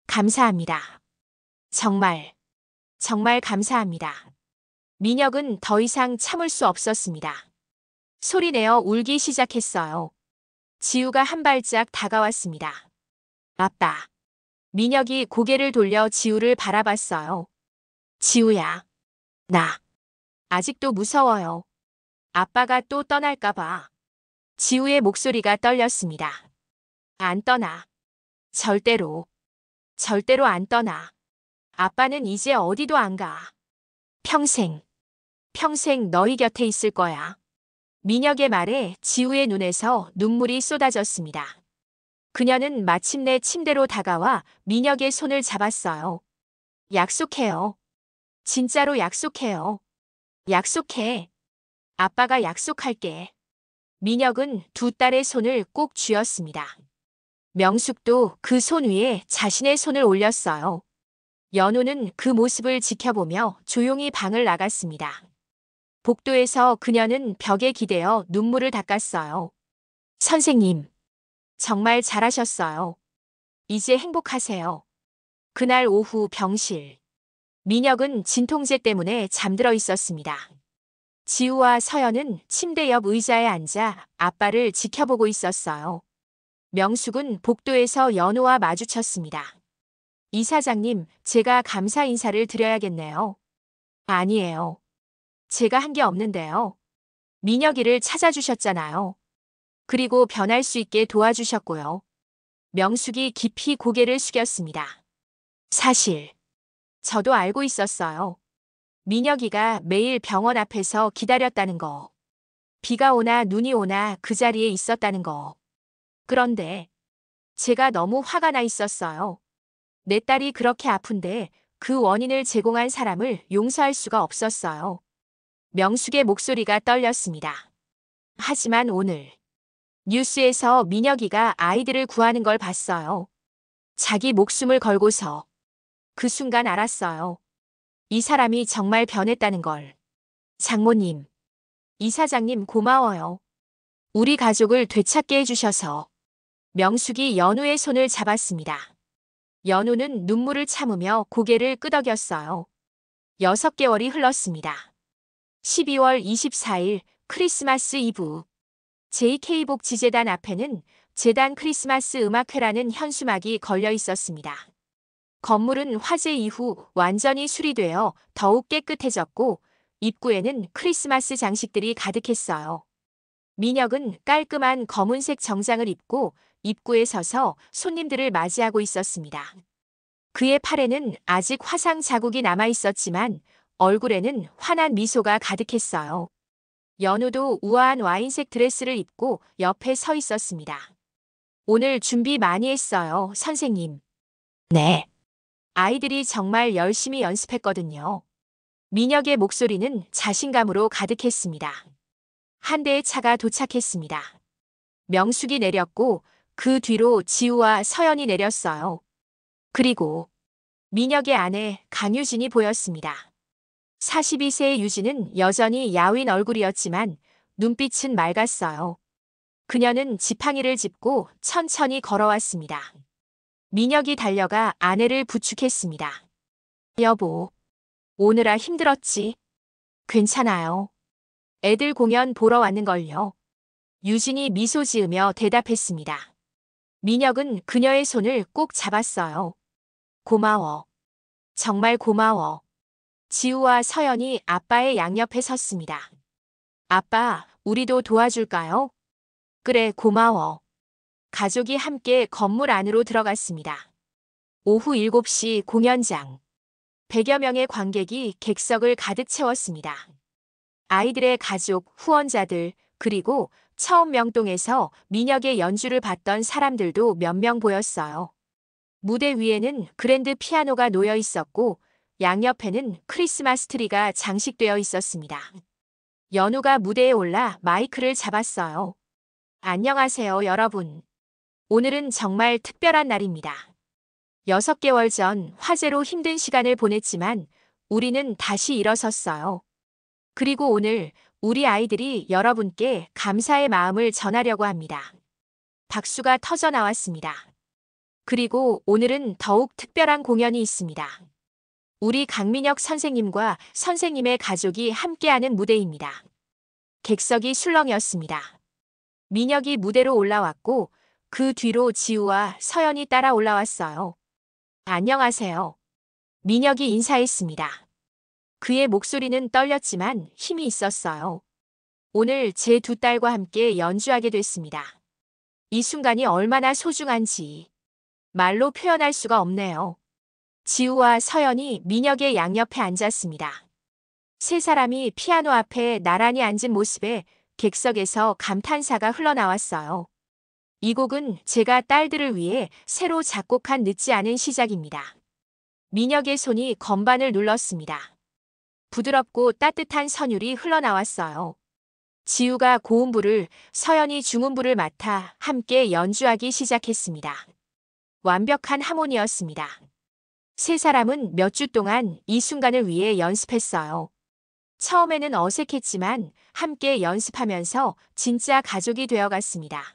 감사합니다. 정말, 정말 감사합니다. 민혁은 더 이상 참을 수 없었습니다. 소리내어 울기 시작했어요. 지우가 한 발짝 다가왔습니다. 아빠. 민혁이 고개를 돌려 지우를 바라봤어요. 지우야. 나 아직도 무서워요. 아빠가 또 떠날까봐. 지우의 목소리가 떨렸습니다. 안 떠나. 절대로. 절대로 안 떠나. 아빠는 이제 어디도 안 가. 평생. 평생 너희 곁에 있을 거야. 민혁의 말에 지우의 눈에서 눈물이 쏟아졌습니다. 그녀는 마침내 침대로 다가와 민혁의 손을 잡았어요. 약속해요. 진짜로 약속해요. 약속해. 아빠가 약속할게. 민혁은 두 딸의 손을 꼭 쥐었습니다. 명숙도 그 손 위에 자신의 손을 올렸어요. 연우는 그 모습을 지켜보며 조용히 방을 나갔습니다. 복도에서 그녀는 벽에 기대어 눈물을 닦았어요. 선생님, 정말 잘하셨어요. 이제 행복하세요. 그날 오후 병실. 민혁은 진통제 때문에 잠들어 있었습니다. 지우와 서연은 침대 옆 의자에 앉아 아빠를 지켜보고 있었어요. 명숙은 복도에서 연우와 마주쳤습니다. 이사장님, 제가 감사 인사를 드려야겠네요. 아니에요. 제가 한 게 없는데요. 민혁이를 찾아주셨잖아요. 그리고 변할 수 있게 도와주셨고요. 명숙이 깊이 고개를 숙였습니다. 사실, 저도 알고 있었어요. 민혁이가 매일 병원 앞에서 기다렸다는 거. 비가 오나 눈이 오나 그 자리에 있었다는 거. 그런데 제가 너무 화가 나 있었어요. 내 딸이 그렇게 아픈데 그 원인을 제공한 사람을 용서할 수가 없었어요. 명숙의 목소리가 떨렸습니다. 하지만 오늘 뉴스에서 민혁이가 아이들을 구하는 걸 봤어요. 자기 목숨을 걸고서. 그 순간 알았어요. 이 사람이 정말 변했다는 걸. 장모님, 이사장님 고마워요. 우리 가족을 되찾게 해주셔서. 명숙이 연우의 손을 잡았습니다. 연우는 눈물을 참으며 고개를 끄덕였어요. 6개월이 흘렀습니다. 12월 24일 크리스마스 이브. JK복지재단 앞에는 재단 크리스마스 음악회라는 현수막이 걸려 있었습니다. 건물은 화재 이후 완전히 수리되어 더욱 깨끗해졌고 입구에는 크리스마스 장식들이 가득했어요. 민혁은 깔끔한 검은색 정장을 입고 입구에 서서 손님들을 맞이하고 있었습니다. 그의 팔에는 아직 화상 자국이 남아 있었지만 얼굴에는 환한 미소가 가득했어요. 연우도 우아한 와인색 드레스를 입고 옆에 서 있었습니다. 오늘 준비 많이 했어요, 선생님. 네. 아이들이 정말 열심히 연습했거든요. 민혁의 목소리는 자신감으로 가득했습니다. 한 대의 차가 도착했습니다. 명숙이 내렸고 그 뒤로 지우와 서연이 내렸어요. 그리고 민혁의 아내 강유진이 보였습니다. 42세의 유진은 여전히 야윈 얼굴이었지만 눈빛은 맑았어요. 그녀는 지팡이를 짚고 천천히 걸어왔습니다. 민혁이 달려가 아내를 부축했습니다. 여보, 오느라 힘들었지? 괜찮아요. 애들 공연 보러 왔는걸요. 유진이 미소 지으며 대답했습니다. 민혁은 그녀의 손을 꼭 잡았어요. 고마워. 정말 고마워. 지우와 서연이 아빠의 양옆에 섰습니다. 아빠, 우리도 도와줄까요? 그래, 고마워. 가족이 함께 건물 안으로 들어갔습니다. 오후 7시 공연장. 100여 명의 관객이 객석을 가득 채웠습니다. 아이들의 가족, 후원자들, 그리고 처음 명동에서 민혁의 연주를 봤던 사람들도 몇 명 보였어요. 무대 위에는 그랜드 피아노가 놓여 있었고 양옆에는 크리스마스 트리가 장식되어 있었습니다. 연우가 무대에 올라 마이크를 잡았어요. 안녕하세요, 여러분. 오늘은 정말 특별한 날입니다. 6개월 전 화재로 힘든 시간을 보냈지만 우리는 다시 일어섰어요. 그리고 오늘 우리 아이들이 여러분께 감사의 마음을 전하려고 합니다. 박수가 터져 나왔습니다. 그리고 오늘은 더욱 특별한 공연이 있습니다. 우리 강민혁 선생님과 선생님의 가족이 함께하는 무대입니다. 객석이 술렁이었습니다. 민혁이 무대로 올라왔고 그 뒤로 지우와 서연이 따라 올라왔어요. 안녕하세요. 민혁이 인사했습니다. 그의 목소리는 떨렸지만 힘이 있었어요. 오늘 제 두 딸과 함께 연주하게 됐습니다. 이 순간이 얼마나 소중한지 말로 표현할 수가 없네요. 지우와 서연이 민혁의 양옆에 앉았습니다. 세 사람이 피아노 앞에 나란히 앉은 모습에 객석에서 감탄사가 흘러나왔어요. 이 곡은 제가 딸들을 위해 새로 작곡한 늦지 않은 시작입니다. 민혁의 손이 건반을 눌렀습니다. 부드럽고 따뜻한 선율이 흘러나왔어요. 지우가 고음부를, 서연이 중음부를 맡아 함께 연주하기 시작했습니다. 완벽한 하모니였습니다. 세 사람은 몇 주 동안 이 순간을 위해 연습했어요. 처음에는 어색했지만 함께 연습하면서 진짜 가족이 되어갔습니다.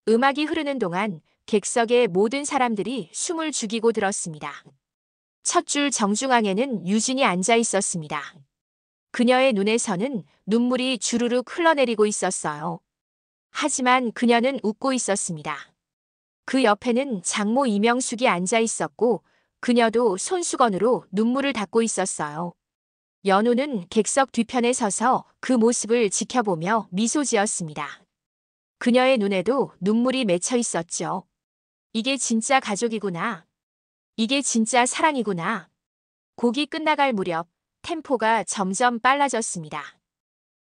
음악이 흐르는 동안 객석의 모든 사람들이 숨을 죽이고 들었습니다. 첫 줄 정중앙에는 유진이 앉아 있었습니다. 그녀의 눈에서는 눈물이 주르륵 흘러내리고 있었어요. 하지만 그녀는 웃고 있었습니다. 그 옆에는 장모 이명숙이 앉아 있었고 그녀도 손수건으로 눈물을 닦고 있었어요. 연우는 객석 뒤편에 서서 그 모습을 지켜보며 미소 지었습니다. 그녀의 눈에도 눈물이 맺혀 있었죠. 이게 진짜 가족이구나. 이게 진짜 사랑이구나. 곡이 끝나갈 무렵 템포가 점점 빨라졌습니다.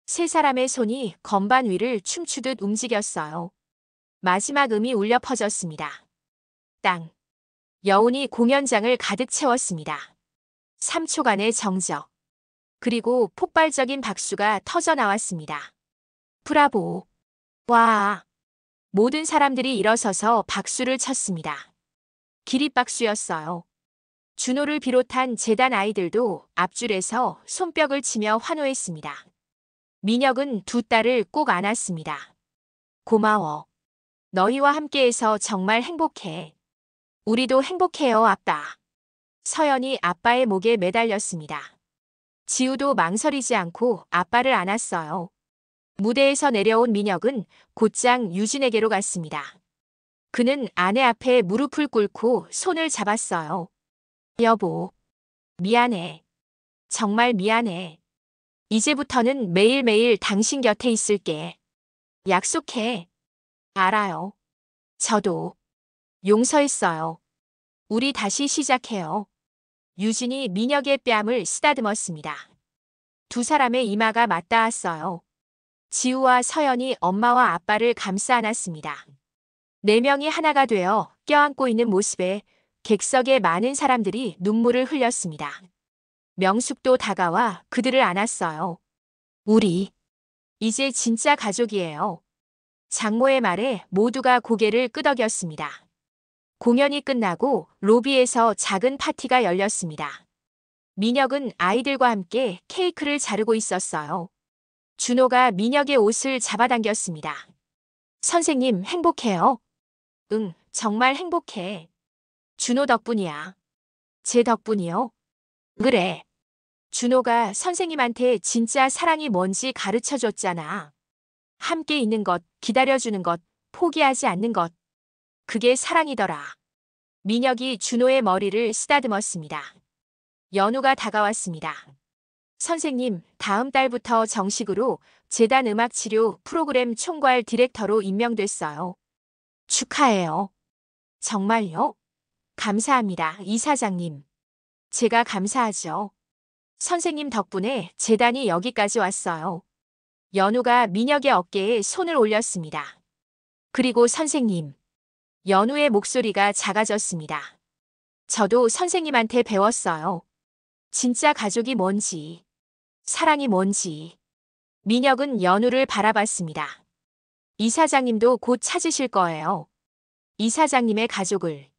세 사람의 손이 건반 위를 춤추듯 움직였어요. 마지막 음이 울려 퍼졌습니다. 땅. 여운이 공연장을 가득 채웠습니다. 3초간의 정적. 그리고 폭발적인 박수가 터져 나왔습니다. 브라보. 와. 모든 사람들이 일어서서 박수를 쳤습니다. 기립박수였어요. 준호를 비롯한 재단 아이들도 앞줄에서 손뼉을 치며 환호했습니다. 민혁은 두 딸을 꼭 안았습니다. 고마워. 너희와 함께해서 정말 행복해. 우리도 행복해요, 아빠. 서연이 아빠의 목에 매달렸습니다. 지우도 망설이지 않고 아빠를 안았어요. 무대에서 내려온 민혁은 곧장 유진에게로 갔습니다. 그는 아내 앞에 무릎을 꿇고 손을 잡았어요. 여보, 미안해. 정말 미안해. 이제부터는 매일매일 당신 곁에 있을게. 약속해. 알아요. 저도. 용서했어요. 우리 다시 시작해요. 유진이 민혁의 뺨을 쓰다듬었습니다. 두 사람의 이마가 맞닿았어요. 지우와 서연이 엄마와 아빠를 감싸 안았습니다. 네 명이 하나가 되어 껴안고 있는 모습에 객석의 많은 사람들이 눈물을 흘렸습니다. 명숙도 다가와 그들을 안았어요. 우리 이제 진짜 가족이에요. 장모의 말에 모두가 고개를 끄덕였습니다. 공연이 끝나고 로비에서 작은 파티가 열렸습니다. 민혁은 아이들과 함께 케이크를 자르고 있었어요. 준호가 민혁의 옷을 잡아당겼습니다. 선생님, 행복해요? 응, 정말 행복해. 준호 덕분이야. 제 덕분이요? 그래. 준호가 선생님한테 진짜 사랑이 뭔지 가르쳐 줬잖아. 함께 있는 것, 기다려주는 것, 포기하지 않는 것. 그게 사랑이더라. 민혁이 준호의 머리를 쓰다듬었습니다. 연우가 다가왔습니다. 선생님, 다음 달부터 정식으로 재단 음악치료 프로그램 총괄 디렉터로 임명됐어요. 축하해요. 정말요? 감사합니다, 이사장님. 제가 감사하죠. 선생님 덕분에 재단이 여기까지 왔어요. 연우가 민혁의 어깨에 손을 올렸습니다. 그리고 선생님. 연우의 목소리가 작아졌습니다. 저도 선생님한테 배웠어요. 진짜 가족이 뭔지, 사랑이 뭔지. 민혁은 연우를 바라봤습니다. 이사장님도 곧 찾으실 거예요. 이사장님의 가족을.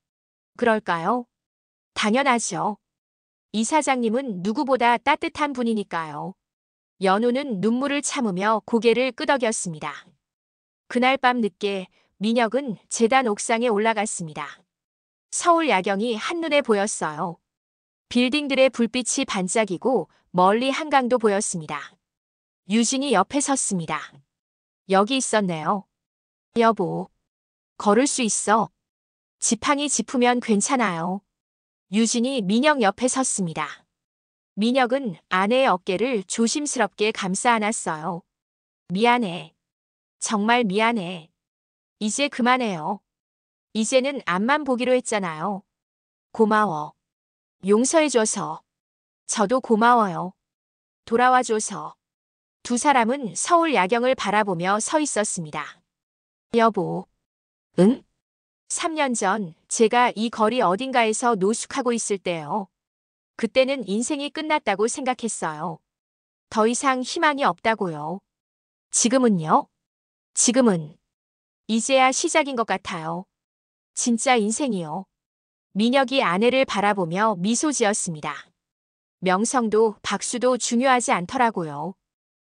그럴까요? 당연하죠. 이사장님은 누구보다 따뜻한 분이니까요. 연우는 눈물을 참으며 고개를 끄덕였습니다. 그날 밤 늦게 민혁은 재단 옥상에 올라갔습니다. 서울 야경이 한눈에 보였어요. 빌딩들의 불빛이 반짝이고 멀리 한강도 보였습니다. 유진이 옆에 섰습니다. 여기 있었네요. 여보, 걸을 수 있어. 지팡이 짚으면 괜찮아요. 유진이 민혁 옆에 섰습니다. 민혁은 아내의 어깨를 조심스럽게 감싸 안았어요. 미안해. 정말 미안해. 이제 그만해요. 이제는 앞만 보기로 했잖아요. 고마워. 용서해줘서. 저도 고마워요. 돌아와줘서. 두 사람은 서울 야경을 바라보며 서 있었습니다. 여보. 응? 3년 전 제가 이 거리 어딘가에서 노숙하고 있을 때요. 그때는 인생이 끝났다고 생각했어요. 더 이상 희망이 없다고요. 지금은요? 지금은 이제야 시작인 것 같아요. 진짜 인생이요. 민혁이 아내를 바라보며 미소 지었습니다. 명성도 박수도 중요하지 않더라고요.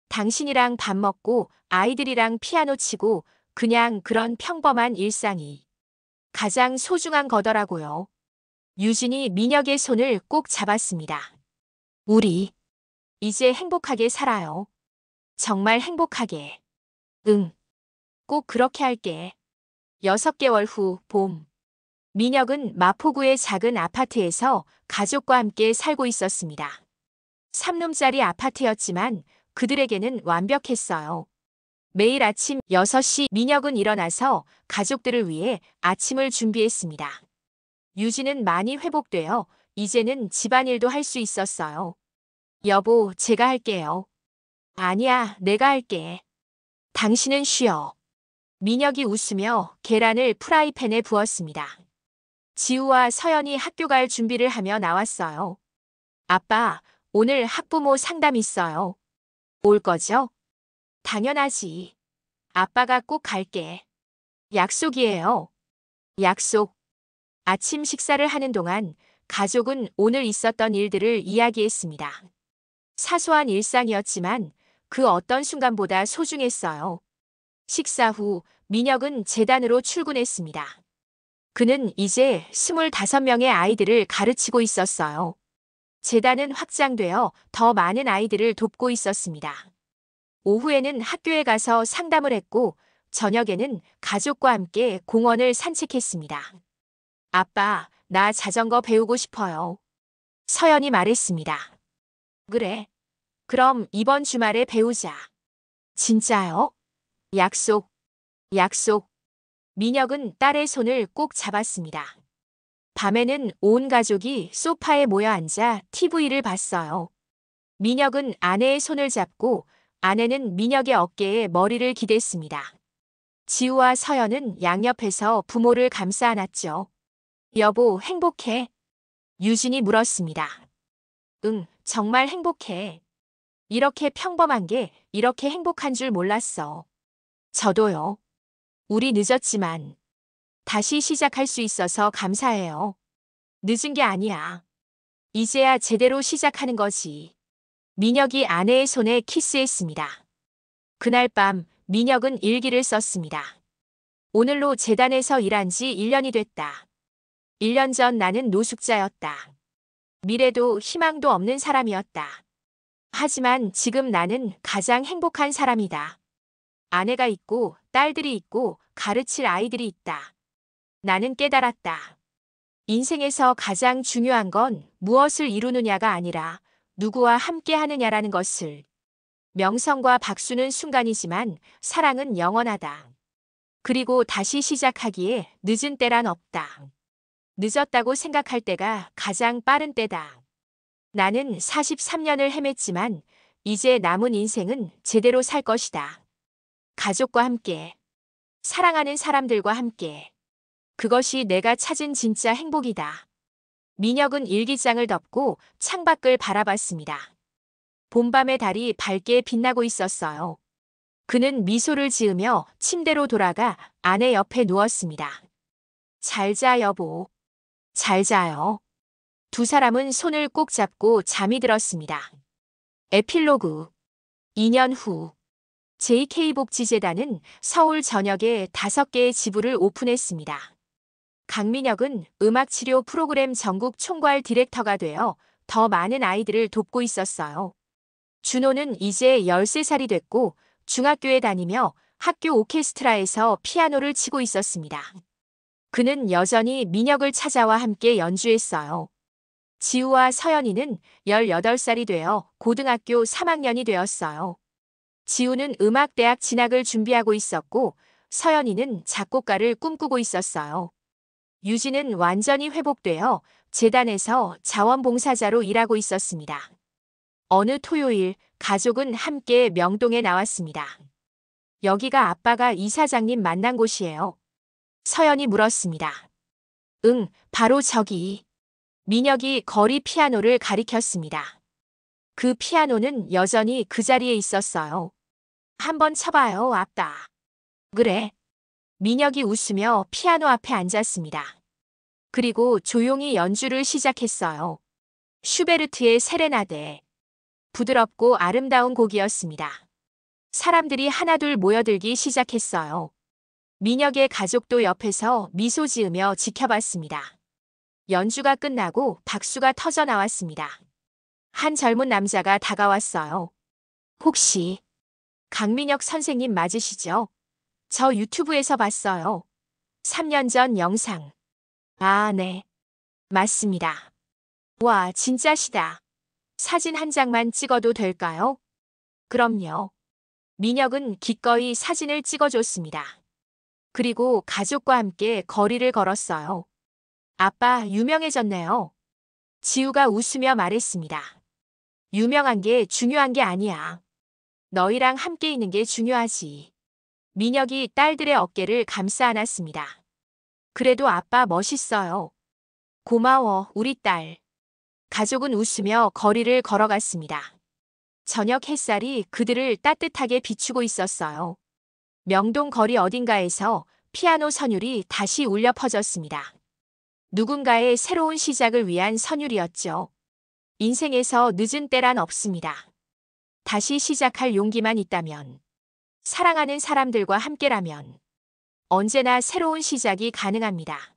당신이랑 밥 먹고 아이들이랑 피아노 치고 그냥 그런 평범한 일상이 가장 소중한 거더라고요. 유진이 민혁의 손을 꼭 잡았습니다. 우리 이제 행복하게 살아요. 정말 행복하게. 응. 꼭 그렇게 할게. 6개월 후 봄. 민혁은 마포구의 작은 아파트에서 가족과 함께 살고 있었습니다. 3룸짜리 아파트였지만 그들에게는 완벽했어요. 매일 아침 6시 민혁은 일어나서 가족들을 위해 아침을 준비했습니다. 유진은 많이 회복되어 이제는 집안일도 할 수 있었어요. 여보, 제가 할게요. 아니야, 내가 할게. 당신은 쉬어. 민혁이 웃으며 계란을 프라이팬에 부었습니다. 지우와 서연이 학교 갈 준비를 하며 나왔어요. 아빠, 오늘 학부모 상담 있어요. 올 거죠? 당연하지. 아빠가 꼭 갈게. 약속이에요. 약속. 아침 식사를 하는 동안 가족은 오늘 있었던 일들을 이야기했습니다. 사소한 일상이었지만 그 어떤 순간보다 소중했어요. 식사 후 민혁은 재단으로 출근했습니다. 그는 이제 25명의 아이들을 가르치고 있었어요. 재단은 확장되어 더 많은 아이들을 돕고 있었습니다. 오후에는 학교에 가서 상담을 했고 저녁에는 가족과 함께 공원을 산책했습니다. 아빠, 나 자전거 배우고 싶어요. 서연이 말했습니다. 그래. 그럼 이번 주말에 배우자. 진짜요? 약속. 약속. 민혁은 딸의 손을 꼭 잡았습니다. 밤에는 온 가족이 소파에 모여 앉아 TV를 봤어요. 민혁은 아내의 손을 잡고 아내는 민혁의 어깨에 머리를 기댔습니다. 지우와 서연은 양옆에서 부모를 감싸 안았죠. 여보, 행복해? 유진이 물었습니다. 응, 정말 행복해. 이렇게 평범한 게 이렇게 행복한 줄 몰랐어. 저도요. 우리 늦었지만 다시 시작할 수 있어서 감사해요. 늦은 게 아니야. 이제야 제대로 시작하는 거지. 민혁이 아내의 손에 키스했습니다. 그날 밤 민혁은 일기를 썼습니다. 오늘로 재단에서 일한 지 1년이 됐다. 1년 전 나는 노숙자였다. 미래도 희망도 없는 사람이었다. 하지만 지금 나는 가장 행복한 사람이다. 아내가 있고 딸들이 있고 가르칠 아이들이 있다. 나는 깨달았다. 인생에서 가장 중요한 건 무엇을 이루느냐가 아니라 누구와 함께 하느냐라는 것을. 명성과 박수는 순간이지만 사랑은 영원하다. 그리고 다시 시작하기에 늦은 때란 없다. 늦었다고 생각할 때가 가장 빠른 때다. 나는 43년을 헤맸지만 이제 남은 인생은 제대로 살 것이다. 가족과 함께, 사랑하는 사람들과 함께. 그것이 내가 찾은 진짜 행복이다. 민혁은 일기장을 덮고 창밖을 바라봤습니다. 봄밤의 달이 밝게 빛나고 있었어요. 그는 미소를 지으며 침대로 돌아가 아내 옆에 누웠습니다. 잘 자, 여보. 잘 자요. 두 사람은 손을 꼭 잡고 잠이 들었습니다. 에필로그 2년 후 JK복지재단은 서울 전역에 5개의 지부를 오픈했습니다. 강민혁은 음악치료 프로그램 전국 총괄 디렉터가 되어 더 많은 아이들을 돕고 있었어요. 준호는 이제 13살이 됐고 중학교에 다니며 학교 오케스트라에서 피아노를 치고 있었습니다. 그는 여전히 민혁을 찾아와 함께 연주했어요. 지우와 서연이는 18살이 되어 고등학교 3학년이 되었어요. 지우는 음악대학 진학을 준비하고 있었고 서연이는 작곡가를 꿈꾸고 있었어요. 유진은 완전히 회복되어 재단에서 자원봉사자로 일하고 있었습니다. 어느 토요일 가족은 함께 명동에 나왔습니다. 여기가 아빠가 이사장님 만난 곳이에요. 서연이 물었습니다. 응, 바로 저기. 민혁이 거리 피아노를 가리켰습니다. 그 피아노는 여전히 그 자리에 있었어요. 한번 쳐봐요, 아빠. 그래. 민혁이 웃으며 피아노 앞에 앉았습니다. 그리고 조용히 연주를 시작했어요. 슈베르트의 세레나데. 부드럽고 아름다운 곡이었습니다. 사람들이 하나둘 모여들기 시작했어요. 민혁의 가족도 옆에서 미소 지으며 지켜봤습니다. 연주가 끝나고 박수가 터져 나왔습니다. 한 젊은 남자가 다가왔어요. 혹시 강민혁 선생님 맞으시죠? 저 유튜브에서 봤어요. 3년 전 영상. 아, 네. 맞습니다. 와, 진짜시다. 사진 한 장만 찍어도 될까요? 그럼요. 민혁은 기꺼이 사진을 찍어줬습니다. 그리고 가족과 함께 거리를 걸었어요. 아빠, 유명해졌네요. 지우가 웃으며 말했습니다. 유명한 게 중요한 게 아니야. 너희랑 함께 있는 게 중요하지. 민혁이 딸들의 어깨를 감싸 안았습니다. 그래도 아빠 멋있어요. 고마워, 우리 딸. 가족은 웃으며 거리를 걸어갔습니다. 저녁 햇살이 그들을 따뜻하게 비추고 있었어요. 명동 거리 어딘가에서 피아노 선율이 다시 울려 퍼졌습니다. 누군가의 새로운 시작을 위한 선율이었죠. 인생에서 늦은 때란 없습니다. 다시 시작할 용기만 있다면, 사랑하는 사람들과 함께라면 언제나 새로운 시작이 가능합니다.